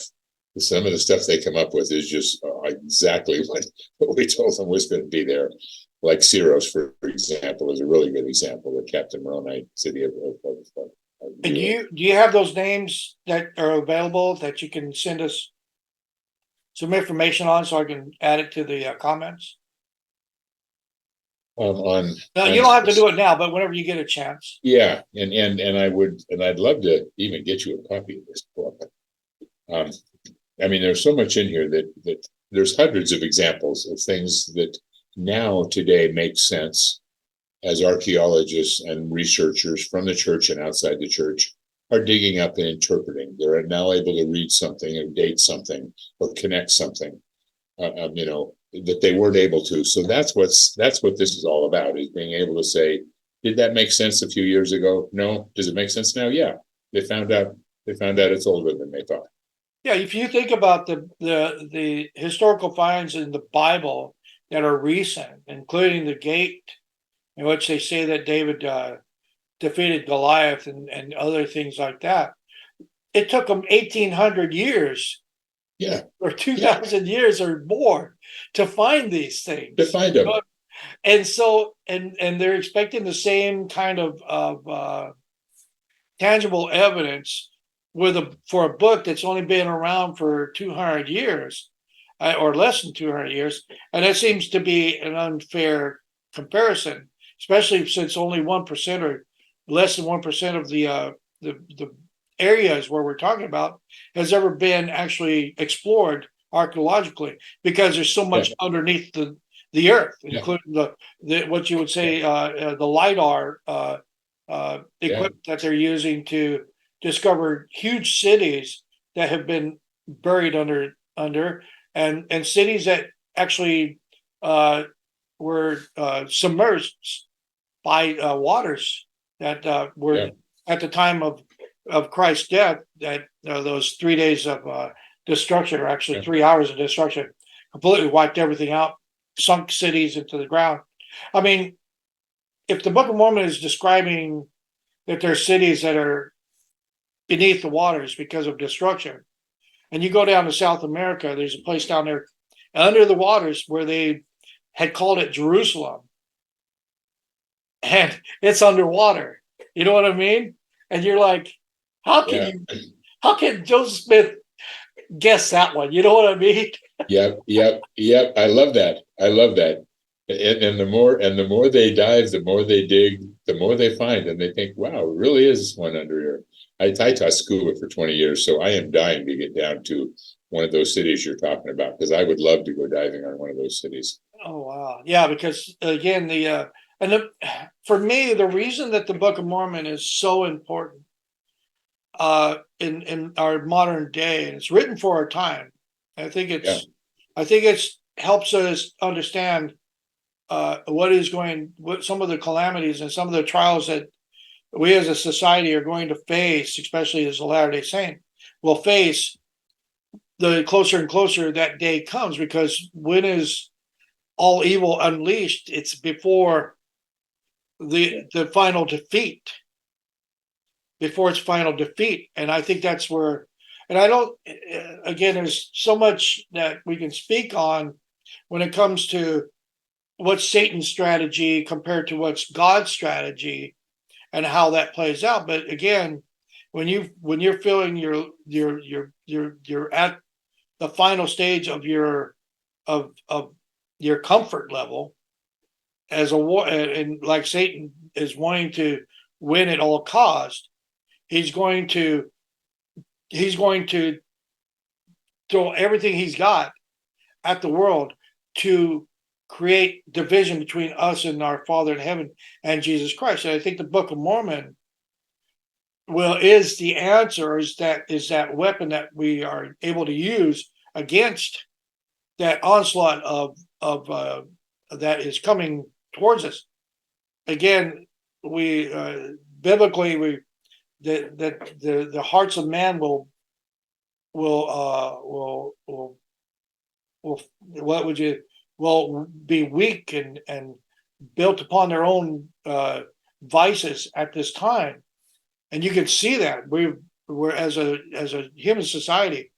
Some of the stuff they come up with is just exactly what we told them was going to be there. Like Syros, for example, is a really good example of Captain Moroni city of. And do you have those names that are available that you can send us some information on so I can add it to the comments? On No, you don't have to do it now, but whenever you get a chance. Yeah, and I'd love to even get you a copy of this book. I mean, there's so much in here that there's hundreds of examples of things that now today make sense as archaeologists and researchers from the church and outside the church are digging up and interpreting. They're now able to read something or date something or connect something, that they weren't able to. So that's what this is all about, is being able to say, did that make sense a few years ago? No. Does it make sense now? Yeah. They found out it's older than they thought. Yeah, if you think about the historical finds in the Bible that are recent, including the gate, in which they say that David defeated Goliath and other things like that, it took them 1,800 years, or 2,000 years or more to find these things. To find them. And so, and they're expecting the same kind of tangible evidence for a book that's only been around for 200 years or less than 200 years. And that seems to be an unfair comparison, especially since only 1% or less than 1% of the areas where we're talking about has ever been actually explored archaeologically, because there's so much underneath the earth, including the what you would say the LiDAR equipment that they're using to discover huge cities that have been buried under and cities that actually were submerged by waters that were at the time of Christ's death, that those 3 days of destruction, or actually 3 hours of destruction, completely wiped everything out, sunk cities into the ground. I mean, if the Book of Mormon is describing that there are cities that are beneath the waters because of destruction, and you go down to South America, there's a place down there under the waters where they had called it Jerusalem, and it's underwater. You know what I mean? And you're like, how can Joseph Smith guess that one? You know what I mean? Yep. I love that. And the more they dive, the more they dig, the more they find, and they think, wow, it really is one under here. I taught scuba for 20 years, so I am dying to get down to one of those cities you're talking about, because I would love to go diving on one of those cities. Oh, wow. Yeah, because again, for me, the reason that the Book of Mormon is so important in our modern day, and it's written for our time. I think it's helps us understand what some of the calamities and some of the trials that we as a society are going to face, especially as a Latter-day Saint, will face the closer and closer that day comes. Because when is all evil unleashed? It's before the final defeat. Before its final defeat. And I think that's where, and I don't, again, there's so much that we can speak on when it comes to what's Satan's strategy compared to what's God's strategy and how that plays out. But again, when you're feeling you're at the final stage of your comfort level as a war, and like Satan is wanting to win at all cost, he's going to throw everything he's got at the world to create division between us and our Father in heaven and Jesus Christ. And I think the Book of Mormon is the answer, is that weapon that we are able to use against that onslaught of that is coming towards us. again, we biblically the hearts of man will what would you will be weak and built upon their own vices at this time, and you can see that we're as a human society,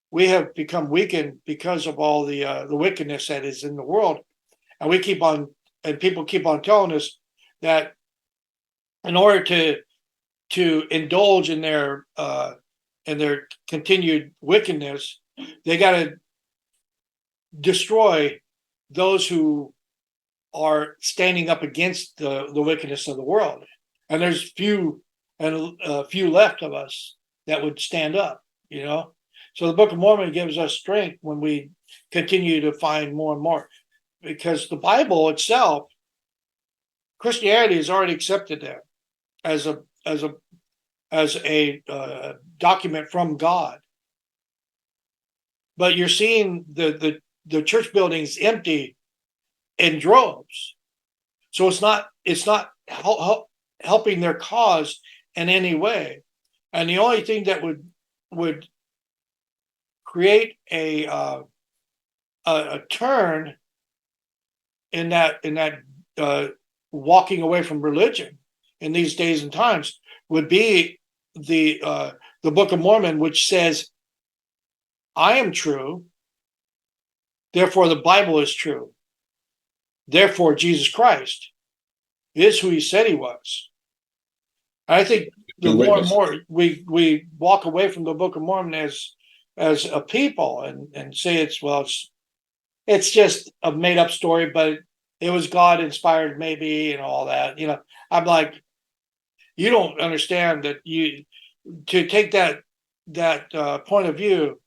we have become weakened because of all the wickedness that is in the world, and we keep on and people keep on telling us that in order to indulge in their continued wickedness, they got to destroy those who are standing up against the wickedness of the world. And there's few left of us that would stand up, you know. So the Book of Mormon gives us strength when we continue to find more and more, because the Bible itself, Christianity has already accepted that as a document from God. But you're seeing the church buildings empty in droves, so it's not helping their cause in any way. And the only thing that would create a turn in that walking away from religion in these days and times would be the Book of Mormon, which says, I am true, therefore the Bible is true, therefore Jesus Christ is who he said he was. I think the more and more we walk away from the Book of Mormon as a people and say it's just a made up story, but it was God inspired maybe and all that. You know, I'm like, you don't understand that to take that point of view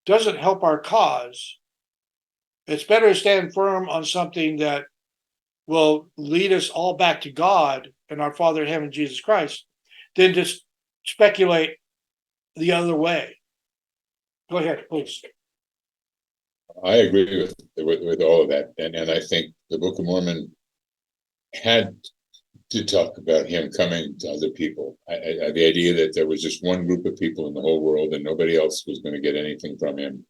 doesn't help our cause. It's better to stand firm on something that will lead us all back to God and our Father in heaven, Jesus Christ, than just speculate the other way. Go ahead, please. I agree with all of that, and I think the Book of Mormon had to talk about him coming to other people. The idea that there was just one group of people in the whole world and nobody else was going to get anything from him,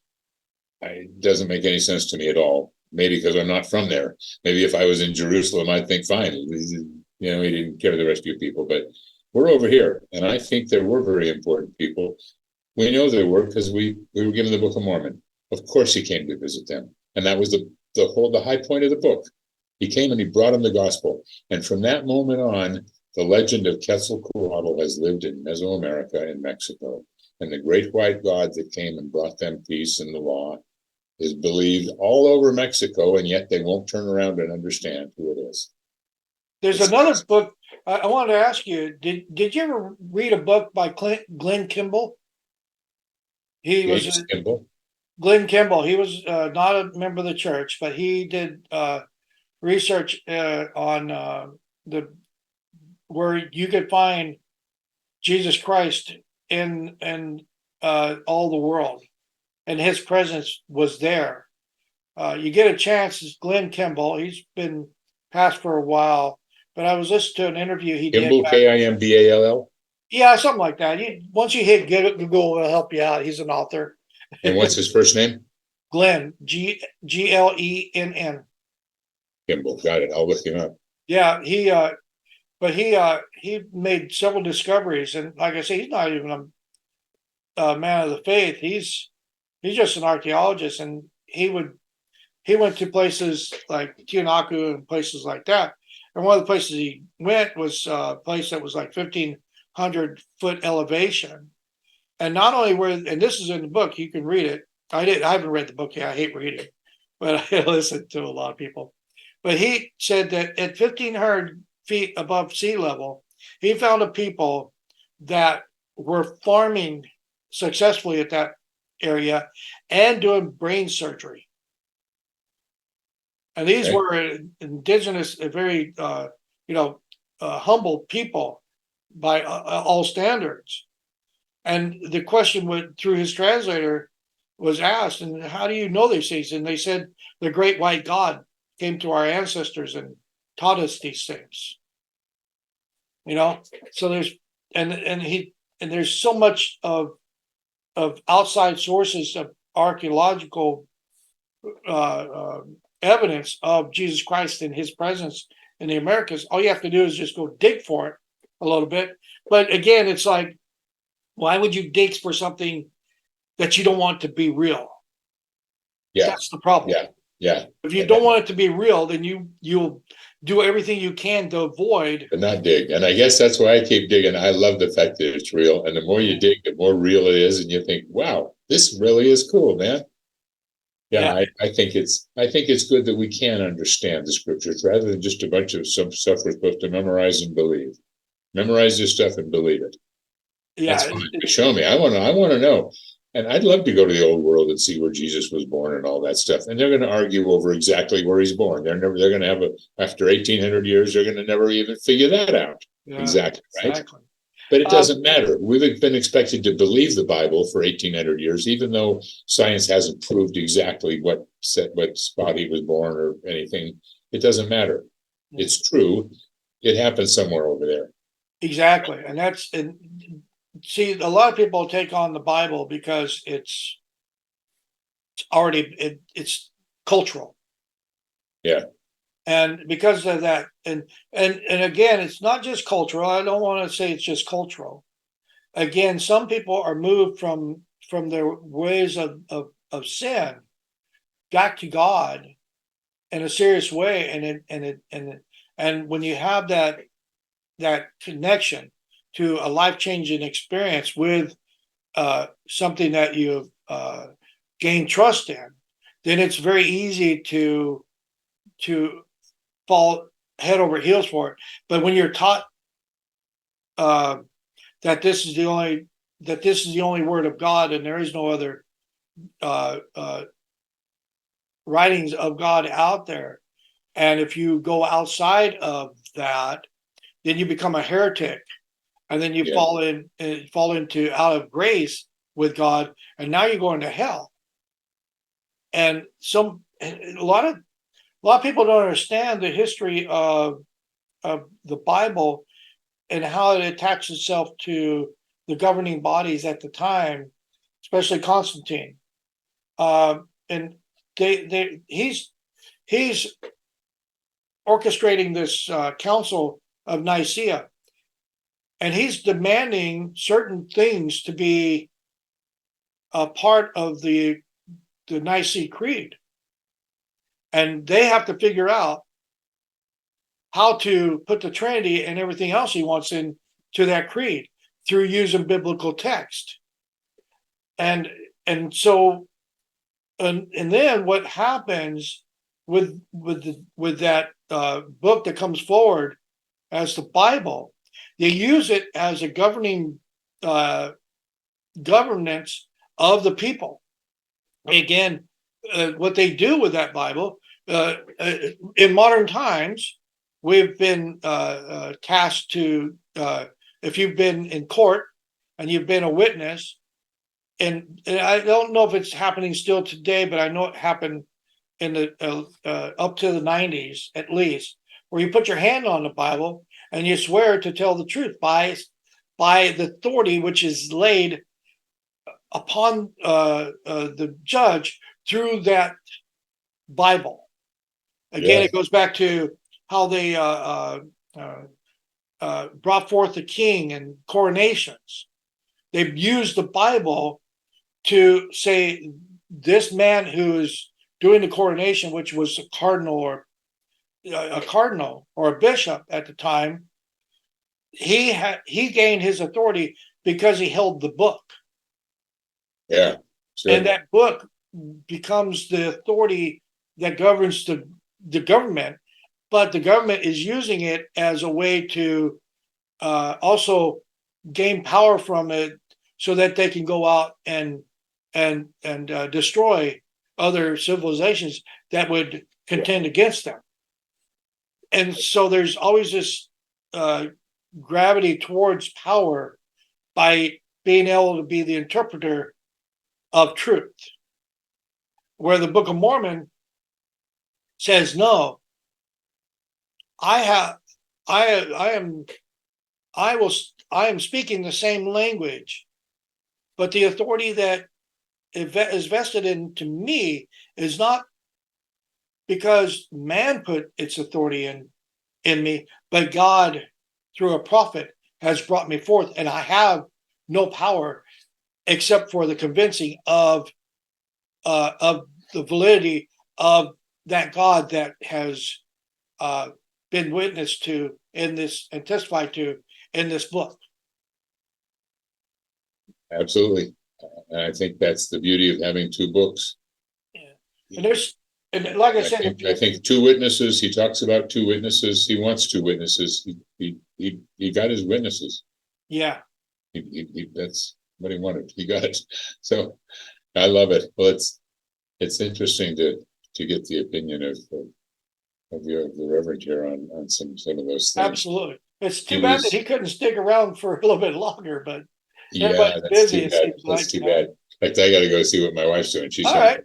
it doesn't make any sense to me at all. Maybe because I'm not from there. Maybe if I was in Jerusalem, I'd think, fine, you know, he didn't care the rest of you people. But we're over here, and I think there were very important people. We know there were because we were given the Book of Mormon. Of course, he came to visit them, and that was the high point of the book. He came and he brought him the gospel, and from that moment on, the legend of Quetzalcoatl has lived in Mesoamerica and Mexico, and the great white God that came and brought them peace and the law is believed all over Mexico, and yet they won't turn around and understand who it is. There's another book I wanted to ask you. Did you ever read a book by Glenn Kimball? Glenn Kimball. He was not a member of the church, but he did research on where you could find Jesus Christ in all the world, and his presence was there. You get a chance. It's Glenn Kimball. He's been passed for a while, but I was listening to an interview he did. Kimball, Kimball? Yeah, something like that. Once you hit Google, it'll help you out. He's an author. And what's his first name? Glenn, Glenn. Kimball, got it. I'll look him up. Yeah, he made several discoveries, and like I say, he's not even a man of the faith. He's just an archaeologist, and he went to places like Tiwanaku and places like that. And one of the places he went was a place that was like 1,500-foot elevation. And not only and this is in the book, you can read it. I haven't read the book yet. I hate reading, but I listen to a lot of people. But he said that at 1,500 feet above sea level, he found a people that were farming successfully at that area and doing brain surgery. And these were indigenous, very, humble people by all standards. And the question through his translator was asked, and how do you know these things? And they said, the great white God came to our ancestors and taught us these things. You know, so there's and there's so much of outside sources of archaeological evidence of Jesus Christ and his presence in the Americas. All you have to do is just go dig for it a little bit. But again, it's like, why would you dig for something that you don't want to be real? Yeah. That's the problem. Yeah. Yeah. If you don't want it to be real, then you'll do everything you can to avoid. But not dig. And I guess that's why I keep digging. I love the fact that it's real. And the more you dig, the more real it is. And you think, wow, this really is cool, man. Yeah. I think it's good that we can understand the scriptures rather than just a bunch of some stuff we're supposed to memorize and believe. Memorize this stuff and believe it. Yeah. That's fine. Show me. I want to know. And I'd love to go to the old world and see where Jesus was born and all that stuff. And they're going to argue over exactly where he's born. They're going to have after 1800 years, they're going to never even figure that out. Yeah, exactly. Right. Exactly. But it doesn't matter. We've been expected to believe the Bible for 1800 years, even though science hasn't proved exactly what spot he was born or anything. It doesn't matter. Yeah. It's true. It happened somewhere over there. Exactly. And see, a lot of people take on the Bible because it's already it's cultural. Yeah. And because of that, and again, it's not just cultural. I don't want to say it's just cultural. Again, some people are moved from their ways of sin back to God in a serious way, and when you have that connection to a life-changing experience with something that you've gained trust in, then it's very easy to fall head over heels for it. But when you're taught that this is the only word of God and there is no other writings of God out there, and if you go outside of that, then you become a heretic. And then you fall into out of grace with God, and now you're going to hell. And a lot of people don't understand the history of the Bible and how it attached itself to the governing bodies at the time, especially Constantine. And he's orchestrating this Council of Nicaea. And he's demanding certain things to be a part of the Nicene Creed. And they have to figure out how to put the Trinity and everything else he wants into that creed through using biblical text. And so then what happens with that book that comes forward as the Bible, they use it as a governing governance of the people. Again, what they do with that Bible, in modern times, we've been tasked to, if you've been in court and you've been a witness, and I don't know if it's happening still today, but I know it happened in the up to the 90s at least, where you put your hand on the Bible and you swear to tell the truth by the authority which is laid upon the judge through that Bible. Again, It goes back to how they brought forth the king and coronations. They've used the Bible to say this man who is doing the coronation, which was a cardinal or a bishop at the time, he gained his authority because he held the book. Yeah, sure. And that book becomes the authority that governs the government, but the government is using it as a way to also gain power from it, so that they can go out and destroy other civilizations that would contend against them. And so there's always this gravity towards power by being able to be the interpreter of truth, where the Book of Mormon says, no, I am speaking the same language, but the authority that is vested into me is not because man put its authority in me, but God, through a prophet, has brought me forth, and I have no power except for the convincing of the validity of that God that has been witnessed to in this and testified to in this book. Absolutely. And I think that's the beauty of having two books. Yeah. And like I said, I think two witnesses. He talks about two witnesses. He wants two witnesses. He got his witnesses. Yeah. That's what he wanted. He got it. So I love it. Well, it's interesting to get the opinion of the Reverend here on some of those things. Absolutely. It's too bad that he couldn't stick around for a little bit longer, but yeah, that's too bad. That's too bad. In fact, I got to go see what my wife's doing. She's all right.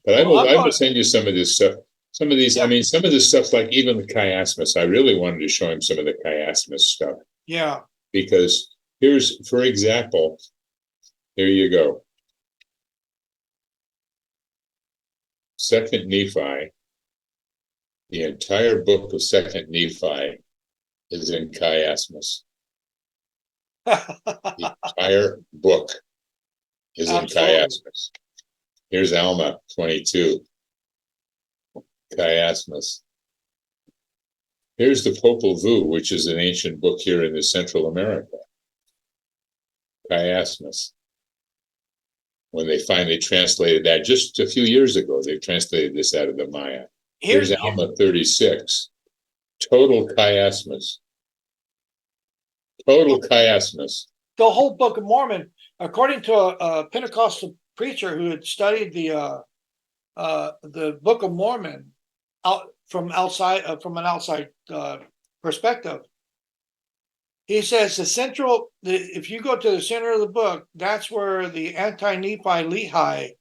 But I will send you some of this stuff. Some of these, yeah. I mean, some of this stuff, like even the chiasmus, I really wanted to show him some of the chiasmus stuff. Yeah. Because here's, for example, there you go. Second Nephi, the entire book of Second Nephi is in chiasmus. The entire book is in chiasmus. Here's Alma 22, chiasmus. Here's the Popol Vuh, which is an ancient book here in the Central America. Chiasmus. When they finally translated that just a few years ago, they translated this out of the Maya. Here's Alma 36, total chiasmus. Total chiasmus. The whole Book of Mormon, according to a Pentecostal preacher who had studied the Book of Mormon from an outside perspective, he says if you go to the center of the book, that's where the anti-Nephi Lehi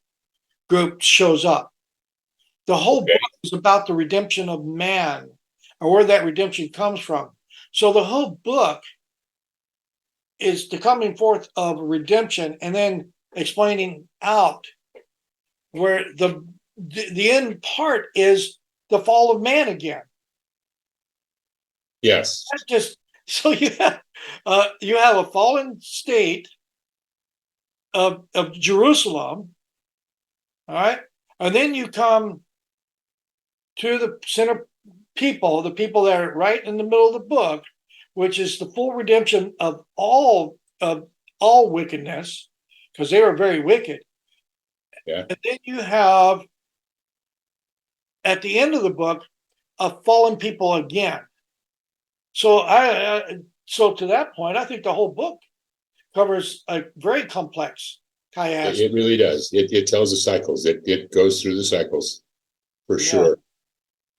group shows up. The whole book is about the redemption of man, or where that redemption comes from. So the whole book is the coming forth of redemption, and then explaining out where the end part is the fall of man again. Yes. That's just so you have a fallen state of Jerusalem, all right, and then you come to the center people, the people that are right in the middle of the book, which is the full redemption of all wickedness, because they were very wicked. Yeah. And then you have at the end of the book a fallen people again. So so to that point, I think the whole book covers a very complex chiasm. It really does. It tells the cycles. It goes through the cycles for sure.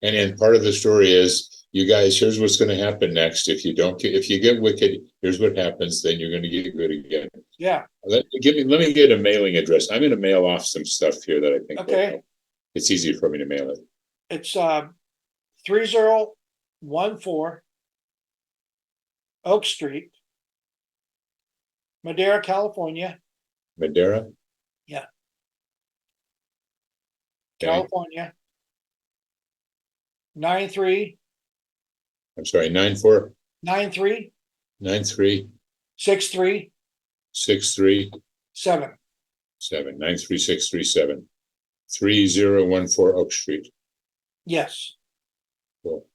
And part of the story is, you guys, here's what's going to happen next. If you get wicked, here's what happens. Then you're going to get good again. Yeah. Let me get a mailing address. I'm going to mail off some stuff here that I think. Okay. It's easy for me to mail it. It's 3014 Oak Street, Madera, California. Madera? Yeah. Okay. California. 93. I'm sorry, 94. 93. 93. 63. 63. 7. 93637. 3014 Oak Street. Yes. Cool.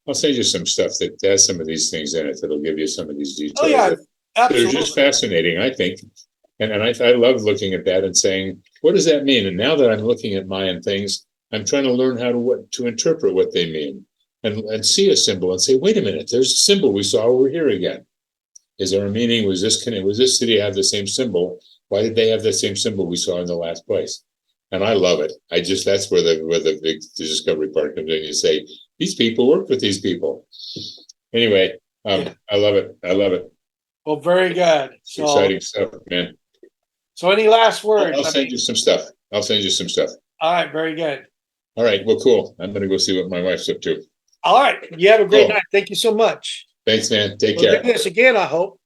I'll send you some stuff that has some of these things in it that'll give you some of these details. Oh yeah, absolutely. They're just fascinating, I think. And I love looking at that and saying, what does that mean? And now that I'm looking at Mayan things, I'm trying to learn how to interpret what they mean and see a symbol and say, wait a minute, there's a symbol we saw over here again. Is there a meaning? Was this city have the same symbol? Why did they have the same symbol we saw in the last place? And I love it. That's where the big discovery part comes in. You say, these people work with these people. Anyway, I love it. Well, very good. So, exciting stuff, man. So any last words? I'll send you some stuff. All right, very good. All right, well, cool. I'm going to go see what my wife's up to. All right. You have a great Cool. night. Thank you so much. Thanks, man. Take We'll care. do this again, I hope.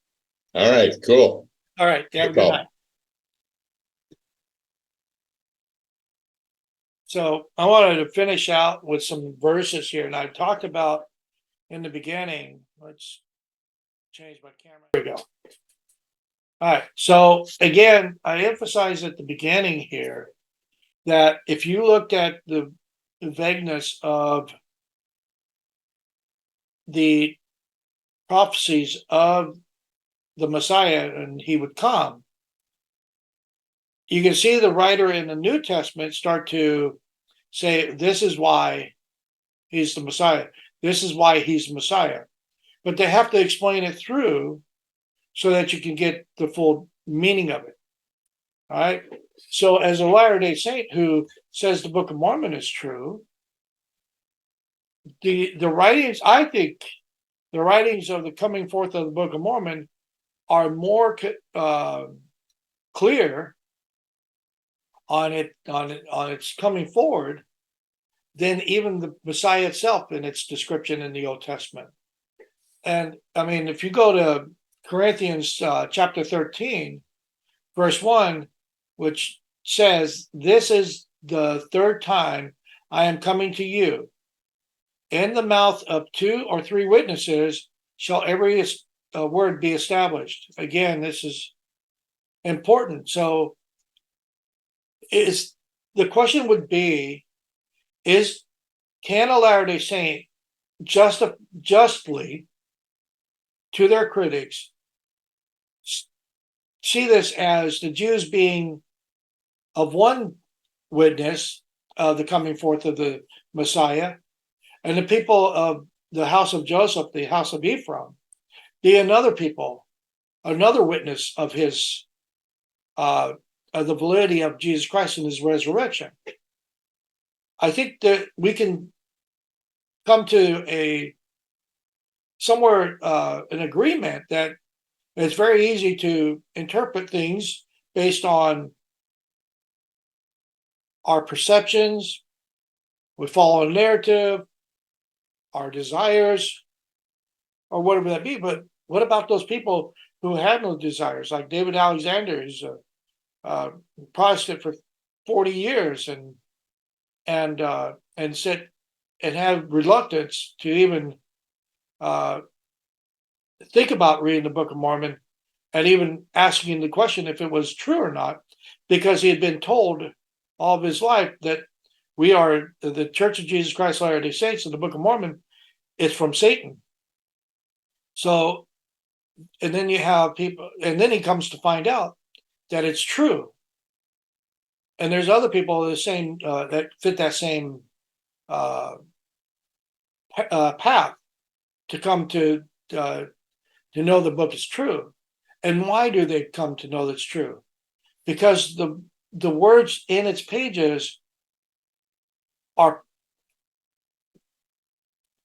All right, cool. All right. You have a No good problem. night. So I wanted to finish out with some verses here, and I talked about in the beginning. Let's change my camera. There we go. All right. So again, I emphasized at the beginning here that if you looked at the vagueness of the prophecies of the Messiah and he would come, you can see the writer in the New Testament start to say, this is why he's the Messiah. This is why he's the Messiah. But they have to explain it through so that you can get the full meaning of it. All right. So as a Latter-day Saint who says the Book of Mormon is true, the writings, I think the writings of the coming forth of the Book of Mormon are more clear on its coming forward than even the Messiah itself in its description in the Old Testament. And I mean, if you go to Corinthians chapter 13, verse 1, which says, "This is the third time I am coming to you. In the mouth of 2 or 3 witnesses shall every word be established." Again, this is important. So the question would be, can a Latter-day Saint justly to their critics see this as the Jews being of one witness of the coming forth of the Messiah, and the people of the house of Joseph, the house of Ephraim, be another witness of his of the validity of Jesus Christ and his resurrection? I think that we can come to an agreement that it's very easy to interpret things based on our perceptions. We follow a narrative, our desires, or whatever that be. But what about those people who had no desires, like David Alexander, who's a Protestant for 40 years and said and had reluctance to even think about reading the Book of Mormon and even asking the question if it was true or not, because he had been told all of his life that we are the Church of Jesus Christ of Latter-day Saints, and the Book of Mormon is from Satan. So, and then you have people, and then he comes to find out that it's true. And there's other people the same that fit that same path to come to know the book is true. And why do they come to know that's true? Because the words in its pages are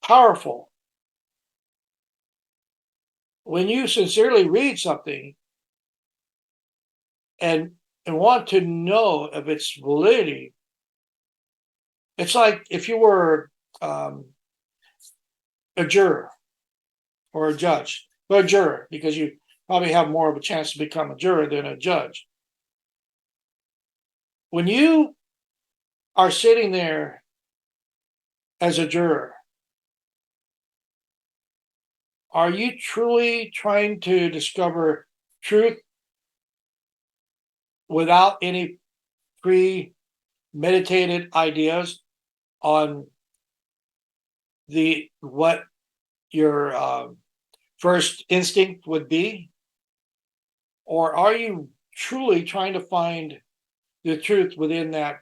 powerful. When you sincerely read something and want to know of its validity, it's like if you were a juror or a judge, but a juror, because you probably have more of a chance to become a juror than a judge. When you are sitting there as a juror, are you truly trying to discover truth without any premeditated ideas on what your first instinct would be? Or are you truly trying to find the truth within that,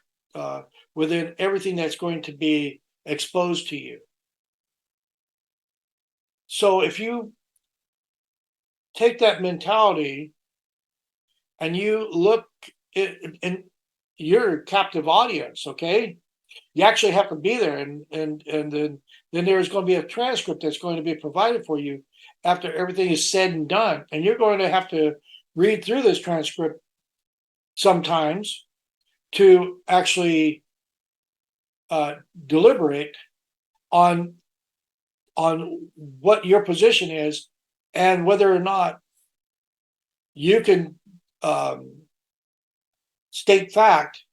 within everything that's going to be exposed to you? So if you take that mentality and you look in your captive audience, okay, you actually have to be there, and then there's going to be a transcript that's going to be provided for you after everything is said and done, and you're going to have to read through this transcript sometimes to actually deliberate on on what your position is and whether or not you can state fact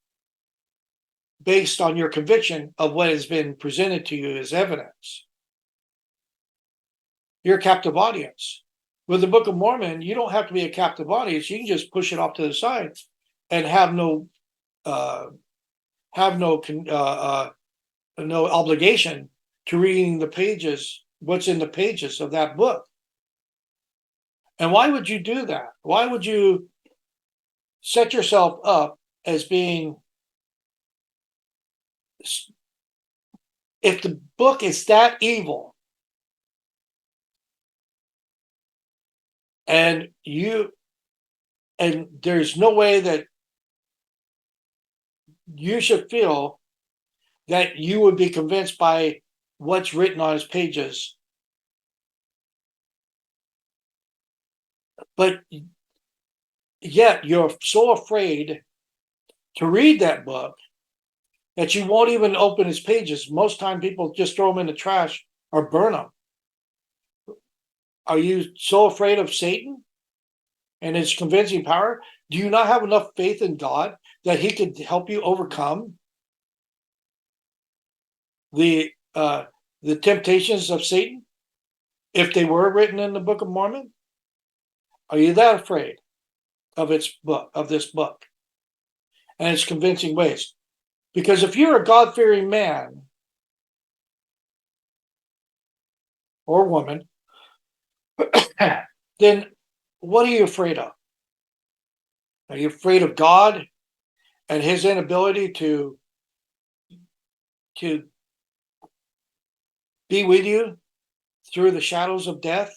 based on your conviction of what has been presented to you as evidence. You're a captive audience. With the Book of Mormon, you don't have to be a captive audience. You can just push it off to the side and have no obligation to reading the pages, what's in the pages of that book. And why would you do that? Why would you set yourself up as being, if the book is that evil and there's no way that you should feel that you would be convinced by what's written on its pages, but yet you're so afraid to read that book that you won't even open its pages. Most time people just throw them in the trash or burn them. Are you so afraid of Satan and his convincing power? Do you not have enough faith in God that he could help you overcome the temptations of Satan if they were written in the Book of Mormon? Are you that afraid of this book and its convincing ways? Because if you're a God-fearing man or woman, then what are you afraid of? Are you afraid of God and his inability to be with you through the shadows of death?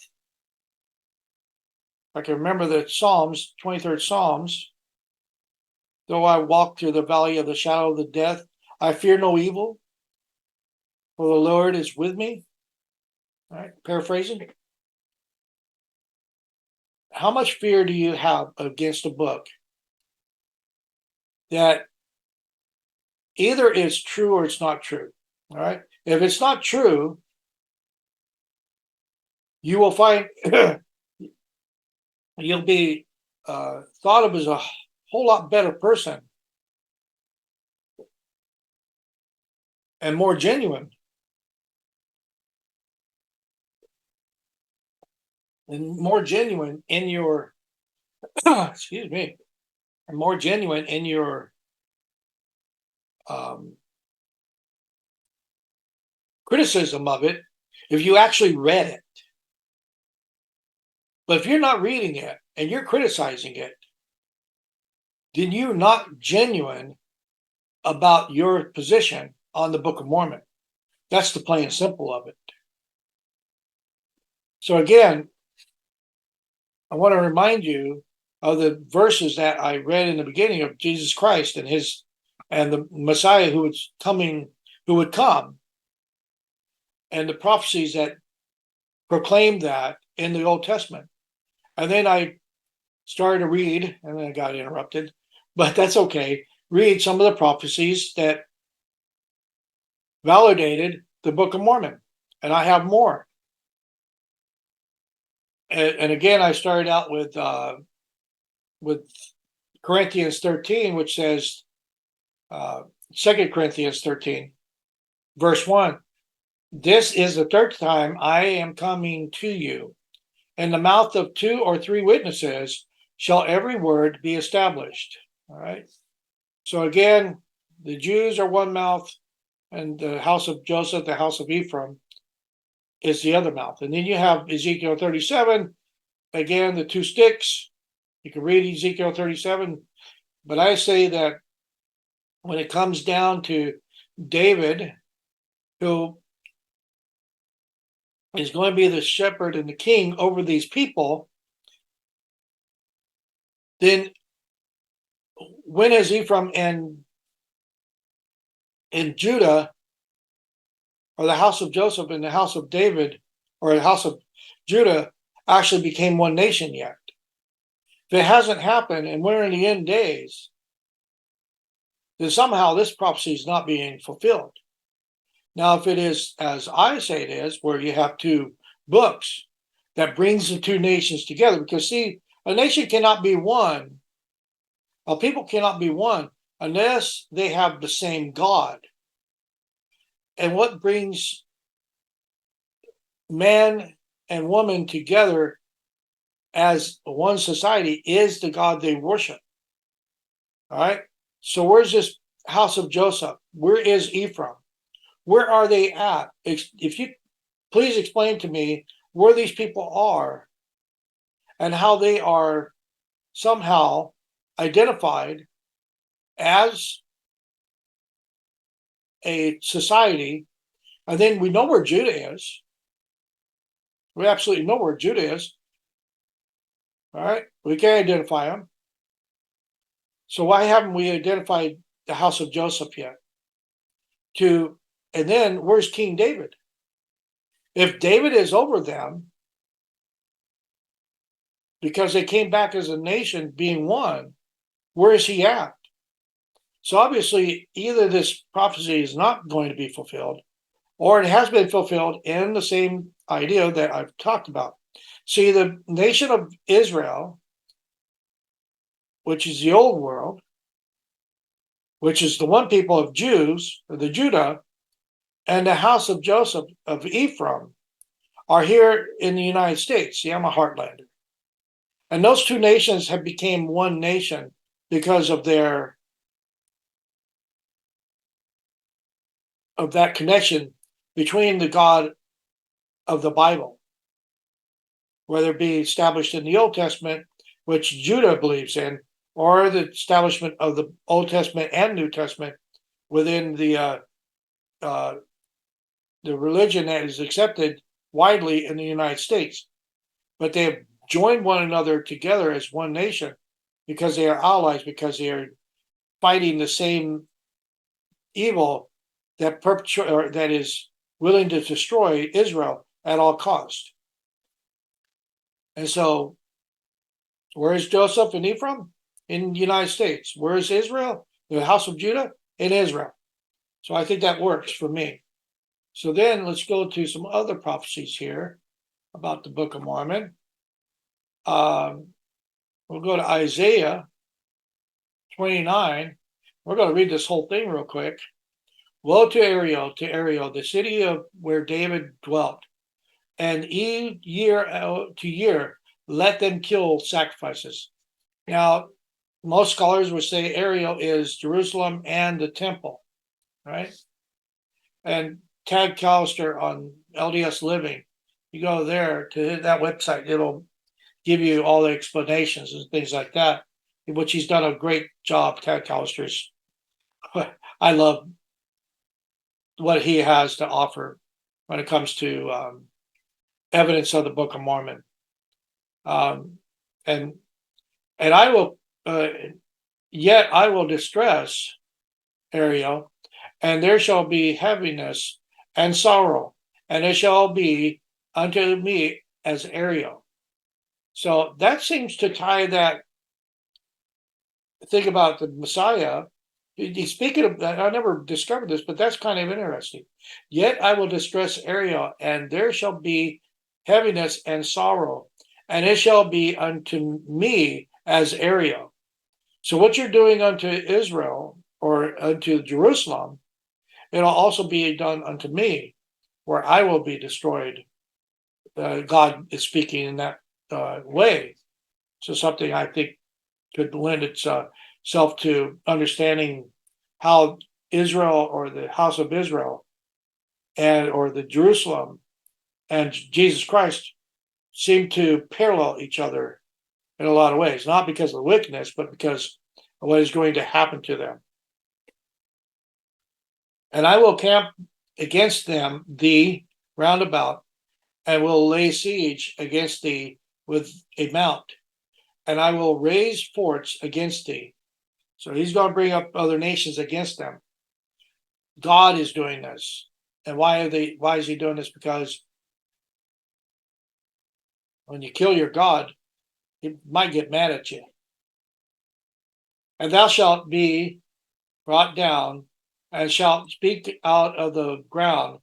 I can remember the Psalms, 23rd Psalms. Though I walk through the valley of the shadow of the death, I fear no evil, for the Lord is with me. All right, paraphrasing. How much fear do you have against a book that either is true or it's not true? All right. If it's not true, you will find you'll be thought of as a whole lot better person and more genuine. And more genuine in your excuse me, and more genuine in your criticism of it if you actually read it. But if you're not reading it and you're criticizing it, then you're not genuine about your position on the Book of Mormon. That's the plain and simple of it. So again, I want to remind you of the verses that I read in the beginning of Jesus Christ and the Messiah who would come, and the prophecies that proclaimed that in the Old Testament. And then I started to read, and then I got interrupted, but that's okay. Read some of the prophecies that validated the Book of Mormon, and I have more. And again, I started out with Corinthians 13, which says, 2 Corinthians 13, verse 1, this is the third time I am coming to you. In the mouth of 2 or 3 witnesses shall every word be established. All right. So again, the Jews are one mouth, and the house of Joseph, the house of Ephraim, is the other mouth. And then you have Ezekiel 37, again, the 2 sticks. You can read Ezekiel 37, but I say that when it comes down to David, who is going to be the shepherd and the king over these people, then when is Ephraim and Judah, or the house of Joseph and the house of David, or the house of Judah, actually became one nation yet? If it hasn't happened and we're in the end days, then somehow this prophecy is not being fulfilled. Now, if it is as I say it is, where you have two books that brings the two nations together, because see, a nation cannot be one, a people cannot be one unless they have the same God. And what brings man and woman together as one society is the God they worship. All right. So where's this house of Joseph? Where is Ephraim? Where are they at? If you please explain to me where these people are and how they are somehow identified as a society. And then we know where Judah is. We absolutely know where Judah is. All right. We can identify them. So why haven't we identified the house of Joseph yet? And then where's King David? If David is over them because they came back as a nation being one, where is he at? So obviously either this prophecy is not going to be fulfilled or it has been fulfilled in the same idea that I've talked about. See, the nation of Israel, which is the old world, which is the one people of Jews, or the Judah, and the house of Joseph of Ephraim are here in the United States. See, I'm a heartlander. And those two nations have become one nation because of that connection between the God of the Bible, whether it be established in the Old Testament, which Judah believes in, or the establishment of the Old Testament and New Testament within the religion that is accepted widely in the United States. But they have joined one another together as one nation because they are allies, because they are fighting the same evil that is willing to destroy Israel at all cost. And so, where is Joseph and Ephraim? In the United States. Where is Israel? The house of Judah? In Israel. So I think that works for me. So then let's go to some other prophecies here about the Book of Mormon. We'll go to Isaiah 29. We're going to read this whole thing real quick. Woe to Ariel, the city of where David dwelt. And year to year, let them kill sacrifices. Now, most scholars would say Ariel is Jerusalem and the temple, right? And Tad Callister on LDS Living, you go there to that website, it'll give you all the explanations and things like that, which he's done a great job. Tad Callister's, I love what he has to offer when it comes to evidence of the Book of Mormon. And I will, yet I will distress Ariel, and there shall be heaviness and sorrow, and it shall be unto me as Ariel. So that seems to tie that. Think about the Messiah. He's speaking of that. I never discovered this, but that's kind of interesting. Yet I will distress Ariel, and there shall be heaviness and sorrow, and it shall be unto me as Ariel. So what you're doing unto Israel or unto Jerusalem, it'll also be done unto me, where I will be destroyed. God is speaking in that way. So something I think could lend itself to understanding how Israel or the house of Israel or the Jerusalem and Jesus Christ seem to parallel each other in a lot of ways, not because of the wickedness, but because of what is going to happen to them. And I will camp against them, thee, round about, and will lay siege against thee with a mount, and I will raise forts against thee. So he's going to bring up other nations against them. God is doing this. And why is he doing this? Because when you kill your God, he might get mad at you. And thou shalt be brought down and shalt speak out of the ground,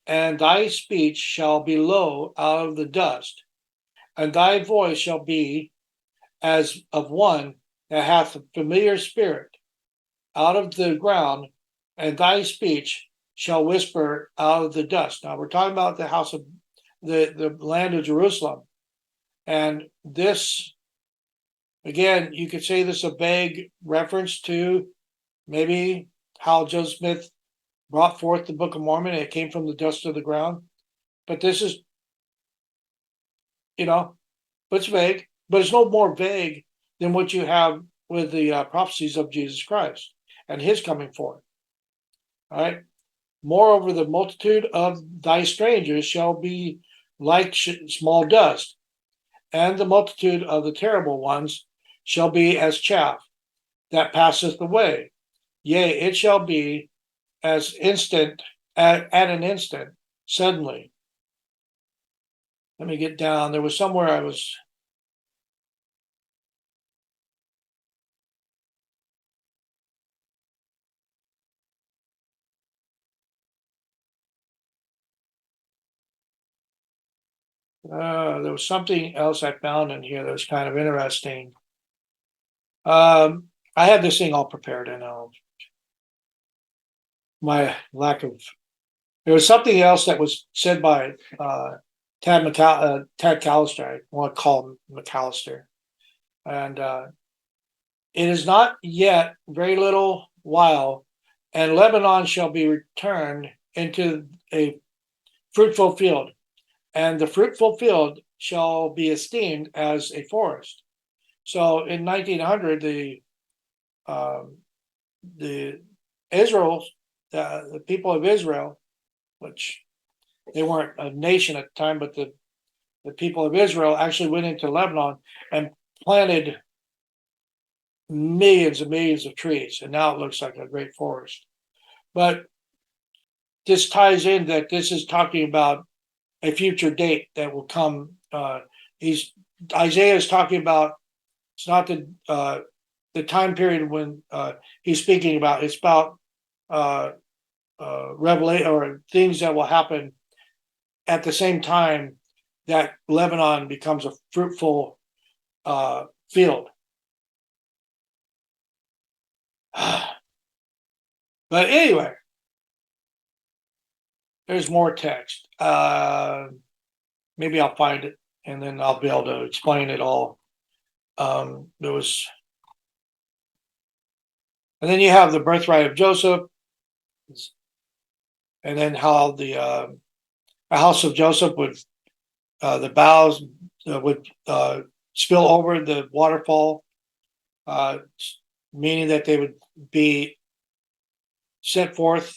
and thy speech shall be low out of the dust, and thy voice shall be as of one that hath a familiar spirit out of the ground, and thy speech shall whisper out of the dust. Now we're talking about the house of the land of Jerusalem. And this, again, you could say this is a vague reference to maybe how Joseph Smith brought forth the Book of Mormon. It came from the dust of the ground. But this is, but it's vague. But it's no more vague than what you have with the prophecies of Jesus Christ and his coming forth. All right. Moreover, the multitude of thy strangers shall be like small dust, and the multitude of the terrible ones shall be as chaff that passeth away. Yea, it shall be as instant, at an instant, suddenly. Let me get down. There was somewhere I was. There was something else I found in here that was kind of interesting. I had this thing all prepared, and my lack of. There was something else that was said by Tad Callister. I want to call him McAllister, and it is not yet very little while, and Lebanon shall be returned into a fruitful field, and the fruitful field shall be esteemed as a forest. So in 1900, the Israel, the people of Israel, which they weren't a nation at the time, but the people of Israel actually went into Lebanon and planted millions and millions of trees, and now it looks like a great forest. But this ties in that this is talking about a future date that will come. Isaiah is talking about. It's not the time period when he's speaking about. It's about revelation or things that will happen at the same time that Lebanon becomes a fruitful field. But anyway, there's more text. Maybe I'll find it and then I'll be able to explain it all. There was, and then you have the birthright of Joseph, and then how the house of Joseph would, the boughs would spill over the waterfall, meaning that they would be sent forth,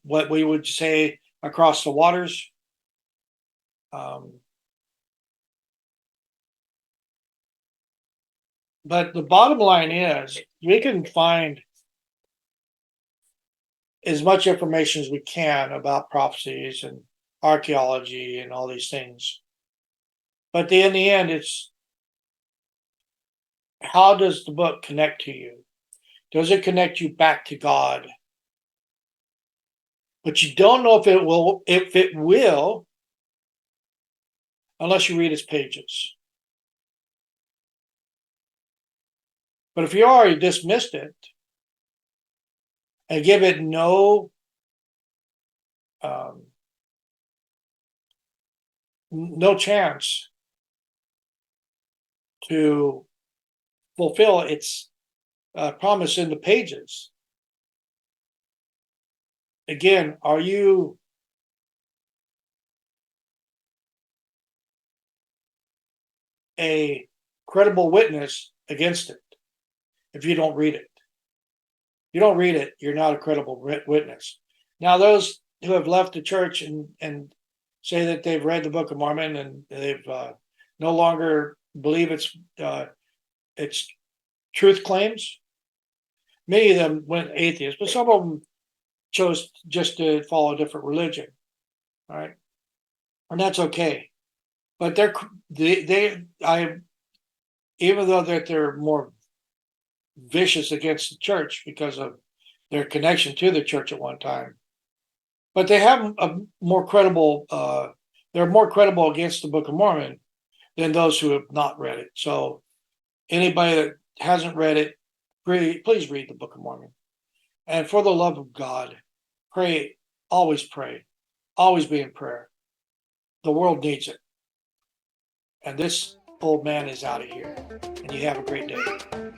what we would say, across the waters. But the bottom line is we can find as much information as we can about prophecies and archaeology and all these things. But in the end, it's how does the book connect to you? Does it connect you back to God? But you don't know if it will, unless you read its pages. But if you already dismissed it and give it no chance to fulfill its promise in the pages, again, are you a credible witness against it? If you don't read it, you're not a credible witness. Now, those who have left the church and say that they've read the Book of Mormon and they've no longer believe its truth claims, many of them went atheist, but some of them chose just to follow a different religion. All right, and that's okay. But even though that they're more vicious against the church because of their connection to the church at one time. But they have a more credible, they're more credible against the Book of Mormon than those who have not read it. So anybody that hasn't read it, please read the Book of Mormon. And for the love of God, pray, always be in prayer. The world needs it. And this old man is out of here. And you have a great day.